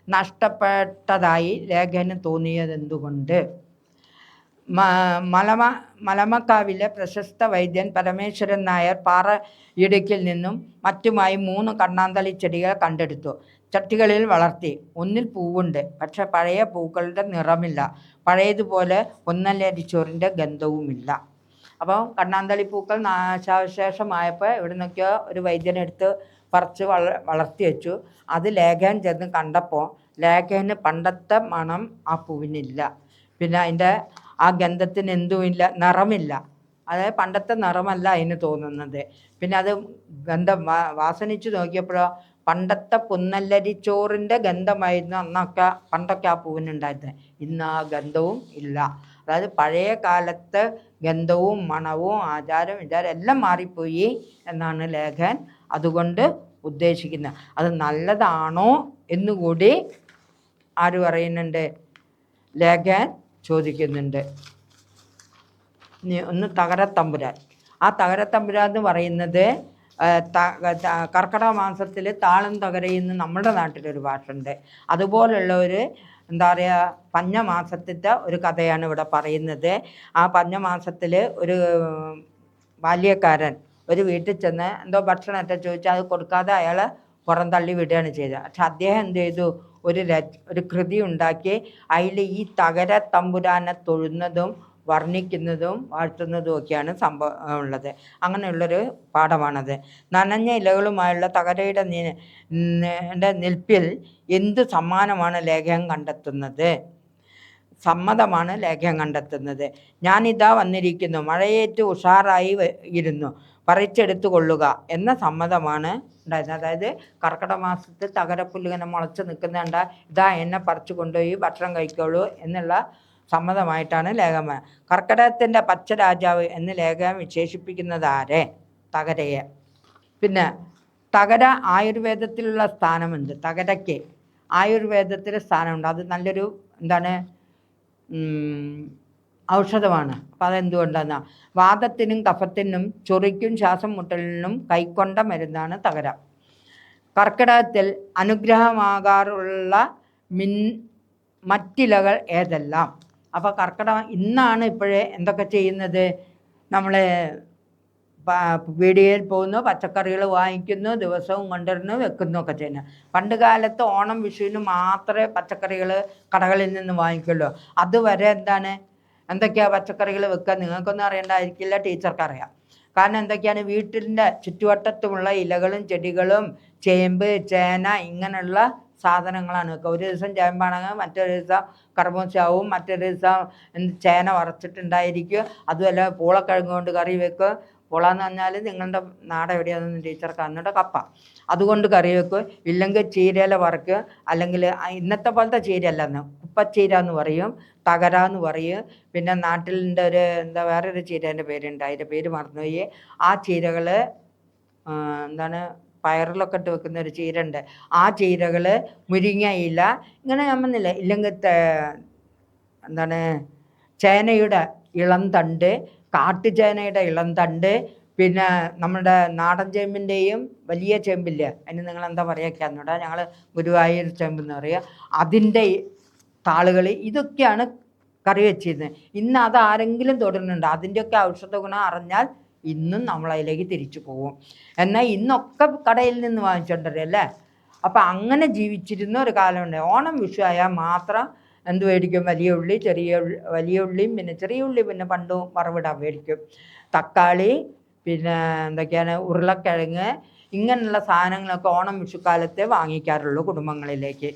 നഷ്ടപ്പെട്ടതായി ലേഖകന് തോന്നിയത് എന്തുകൊണ്ട്? മലമക്കാവിലെ പ്രശസ്ത വൈദ്യൻ പരമേശ്വരൻ നായർ പാറയിടുക്കിൽ നിന്നും മറ്റുമായി 3 കണ്ണാന്തളി ചെടികൾ കണ്ടെടുത്തു. ചട്ടികളിൽ വളർത്തി. ഒന്നിൽ പൂവുണ്ട്, പക്ഷെ പഴയ പൂക്കളുടെ നിറമില്ല. പഴയതുപോലെ പൊന്നല്ലരിച്ചോറിൻ്റെ ഗന്ധവുമില്ല. അപ്പോൾ കണ്ണാന്തളി പൂക്കൾ നാശാവശേഷമായപ്പോൾ ഇവിടെ നിന്നൊക്കെയോ ഒരു വൈദ്യനെടുത്ത് പറിച്ച് വളർത്തി വെച്ചു. അത് ലേഖകൻ ചെന്ന് കണ്ടപ്പോൾ ലേഖകന് പണ്ടത്തെ മണം ആ പൂവിനില്ല. പിന്നെ അതിൻ്റെ ആ ഗന്ധത്തിന് എന്തുമില്ല, നിറമില്ല. അതായത് പണ്ടത്തെ നിറമല്ല അതിന് തോന്നുന്നത്. പിന്നെ അത് ഗന്ധം വാസനിച്ച് നോക്കിയപ്പോഴോ പണ്ടത്തെ പൊന്നല്ലരിച്ചോറിൻ്റെ ഗന്ധമായിരുന്നു പണ്ടൊക്കെ ആ പൂവിനുണ്ടായിരുന്നത്. ഇന്ന് ആ ഗന്ധവും ഇല്ല. അതായത് പഴയ കാലത്തെ ഗന്ധവും മണവും ആചാരം വിചാരം എല്ലാം മാറിപ്പോയി എന്നാണ് ലേഖൻ അതുകൊണ്ട് ഉദ്ദേശിക്കുന്നത്. അത് നല്ലതാണോ എന്നുകൂടി ആര് പറയുന്നുണ്ട്? ലേഖൻ ചോദിക്കുന്നുണ്ട്. ഒന്ന് തകരത്തമ്പുരാൻ. ആ തകരത്തമ്പുരാൻ എന്ന് പറയുന്നത് കർക്കിടക മാസത്തിൽ താളം തകരയെന്ന് നമ്മുടെ നാട്ടിലൊരു ഭാഷയുണ്ട്. അതുപോലുള്ള ഒരു എന്താ പറയുക പഞ്ഞമാസത്തിൻ്റെ ഒരു കഥയാണ് ഇവിടെ പറയുന്നത്. ആ പഞ്ഞമാസത്തിൽ ഒരു ബാല്യക്കാരൻ ഒരു വീട്ടിൽ ചെന്ന് എന്തോ ഭക്ഷണമൊക്കെ ചോദിച്ചാൽ അത് കൊടുക്കാതെ അയാളെ പുറന്തള്ളി വിടുകയാണ് ചെയ്തത്. പക്ഷെ അദ്ദേഹം എന്ത് ചെയ്തു? ഒരു കൃതി ഉണ്ടാക്കി അതിൽ ഈ തകര തമ്പുരാനെ തൊഴുന്നതും വർണ്ണിക്കുന്നതും വാഴ്ത്തുന്നതും ഒക്കെയാണ് സംഭവം ഉള്ളത്. അങ്ങനെയുള്ളൊരു പാഠമാണത്. നനഞ്ഞ ഇലകളുമായുള്ള തകരയുടെ നിൽപ്പിൽ എന്ത് സമ്മാനമാണ് ലേഖകൻ കണ്ടെത്തുന്നത്? സമ്മതമാണ് ലേഖകൻ കണ്ടെത്തുന്നത്. ഞാനിതാ വന്നിരിക്കുന്നു, മഴയേറ്റ് ഉഷാറായി ഇരുന്നു, പറിച്ചെടുത്തു കൊള്ളുക എന്ന സമ്മതമാണ് ഉണ്ടായിരുന്നത്. അതായത് കർക്കിടക മാസത്തിൽ തകരപ്പുല്ല് ഇങ്ങനെ മുളച്ച് നിൽക്കുന്നുണ്ട, ഇതാ എന്നെ പറിച്ചു കൊണ്ടുപോയി ഭക്ഷണം കഴിക്കുള്ളൂ എന്നുള്ള സമ്മതമായിട്ടാണ് ലേഖകൻ. കർക്കിടകത്തിൻ്റെ പച്ചരാജാവ് എന്ന് ലേഖകൻ വിശേഷിപ്പിക്കുന്നത് ആരെ? തകരയെ. പിന്നെ തകര ആയുർവേദത്തിലുള്ള സ്ഥാനമുണ്ട്. തകരയ്ക്ക് ആയുർവേദത്തിൽ സ്ഥാനമുണ്ട്. അത് നല്ലൊരു എന്താണ് ഔഷധമാണ്. അപ്പം അതെന്തുകൊണ്ടെന്നാ വാദത്തിനും കഫത്തിനും ചൊറിക്കും ശ്വാസം മുട്ടലിനും കൈക്കൊണ്ട മരുന്നാണ് തകര. കർക്കിടകത്തിൽ അനുഗ്രഹമാകാറുള്ള മറ്റിലകൾ ഏതെല്ലാം? അപ്പോൾ കർക്കിടകം ഇന്നാണ് ഇപ്പോഴേ എന്തൊക്കെ ചെയ്യുന്നത്? നമ്മൾ പീടികയിൽ പോകുന്നു, പച്ചക്കറികൾ വാങ്ങിക്കുന്നു, ദിവസവും കൊണ്ടുവരുന്നു, വെക്കുന്നു ഒക്കെ ചെയ്യുന്നു. പണ്ട് കാലത്ത് ഓണം വിഷുവിന് മാത്രമേ പച്ചക്കറികൾ കടകളിൽ നിന്ന് വാങ്ങിക്കുള്ളൂ. അതുവരെ എന്തൊക്കെയാണ് പച്ചക്കറികൾ വെക്കുക നിങ്ങൾക്കൊന്നും അറിയണ്ടായിരിക്കില്ല, ടീച്ചർക്ക് അറിയാം. കാരണം എന്തൊക്കെയാണ്? വീട്ടിൻ്റെ ചുറ്റുവട്ടത്തുമുള്ള ഇലകളും ചെടികളും ചേമ്പ് ചേന ഇങ്ങനെയുള്ള സാധനങ്ങളാണ് വെക്കുക. ഒരു ദിവസം ചേമ്പാണെങ്കിൽ മറ്റൊരു ദിവസം കർമ്മൂസാവും, മറ്റൊരു ദിവസം ചേന വറച്ചിട്ടുണ്ടായിരിക്കും. അതുമല്ല പൂളക്കിഴങ്ങ് കൊണ്ട് കറി വെക്കും. പൂള എന്ന് പറഞ്ഞാൽ നിങ്ങളുടെ നാട് എവിടെയാണെന്ന് ടീച്ചർക്ക് എന്നിട്ട് കപ്പ അതുകൊണ്ട് കറി വെക്കും. ഇല്ലെങ്കിൽ ചീരയില വറക്കുക. അല്ലെങ്കിൽ ഇന്നത്തെ പോലത്തെ ചീരയല്ലെന്ന് ഉപ്പച്ചീര എന്ന് പറയും, തകര എന്ന് പറയും. പിന്നെ നാട്ടിലിൻ്റെ ഒരു വേറൊരു ചീരേൻ്റെ പേരുണ്ട്, അതിൻ്റെ പേര് മറന്നുപോയി. ആ ചീരകൾ പയറിലൊക്കെ ഇട്ട് വെക്കുന്ന ഒരു ചീര ഉണ്ട്. ആ ചീരകൾ, മുരിങ്ങയില, ഇങ്ങനെ നമ്മന്നില്ല. ഇല്ലെങ്കിൽ ചേനയുടെ ഇളം തണ്ട്, കാട്ടുചേനയുടെ ഇളം തണ്ട്, പിന്നെ നമ്മുടെ നാടൻ ചേമ്പിൻ്റെയും വലിയ ചേമ്പില്ലേ, അതിന് നിങ്ങൾ എന്താ പറയുക എന്നോടാ, ഞങ്ങൾ ഗുരുവായൂർ ചേമ്പെന്ന് പറയുക, അതിൻ്റെ താളുകൾ, ഇതൊക്കെയാണ് കറി വെച്ചിരുന്നത്. ഇന്ന് അത് ആരെങ്കിലും തൊടുന്നുണ്ട്? അതിൻ്റെയൊക്കെ ഔഷധ ഗുണം അറിഞ്ഞാൽ ഇന്നും നമ്മളതിലേക്ക് തിരിച്ചു പോകും. എന്നാൽ ഇന്നൊക്കെ കടയിൽ നിന്ന് വാങ്ങിച്ചോണ്ടല്ലേ. അപ്പം അങ്ങനെ ജീവിച്ചിരുന്ന ഒരു കാലമുണ്ട്. ഓണം വിഷു ആയാൽ മാത്രം എന്ത് മേടിക്കും? വലിയ ഉള്ളി, വലിയ ഉള്ളിയും പിന്നെ ചെറിയ ഉള്ളി പിന്നെ പണ്ടും വറവിടാൻ മേടിക്കും. തക്കാളി, പിന്നെ ഉരുളക്കിഴങ്ങ്, ഇങ്ങനെയുള്ള സാധനങ്ങളൊക്കെ ഓണം വിഷുക്കാലത്തെ വാങ്ങിക്കാറുള്ളൂ കുടുംബങ്ങളിലേക്ക്.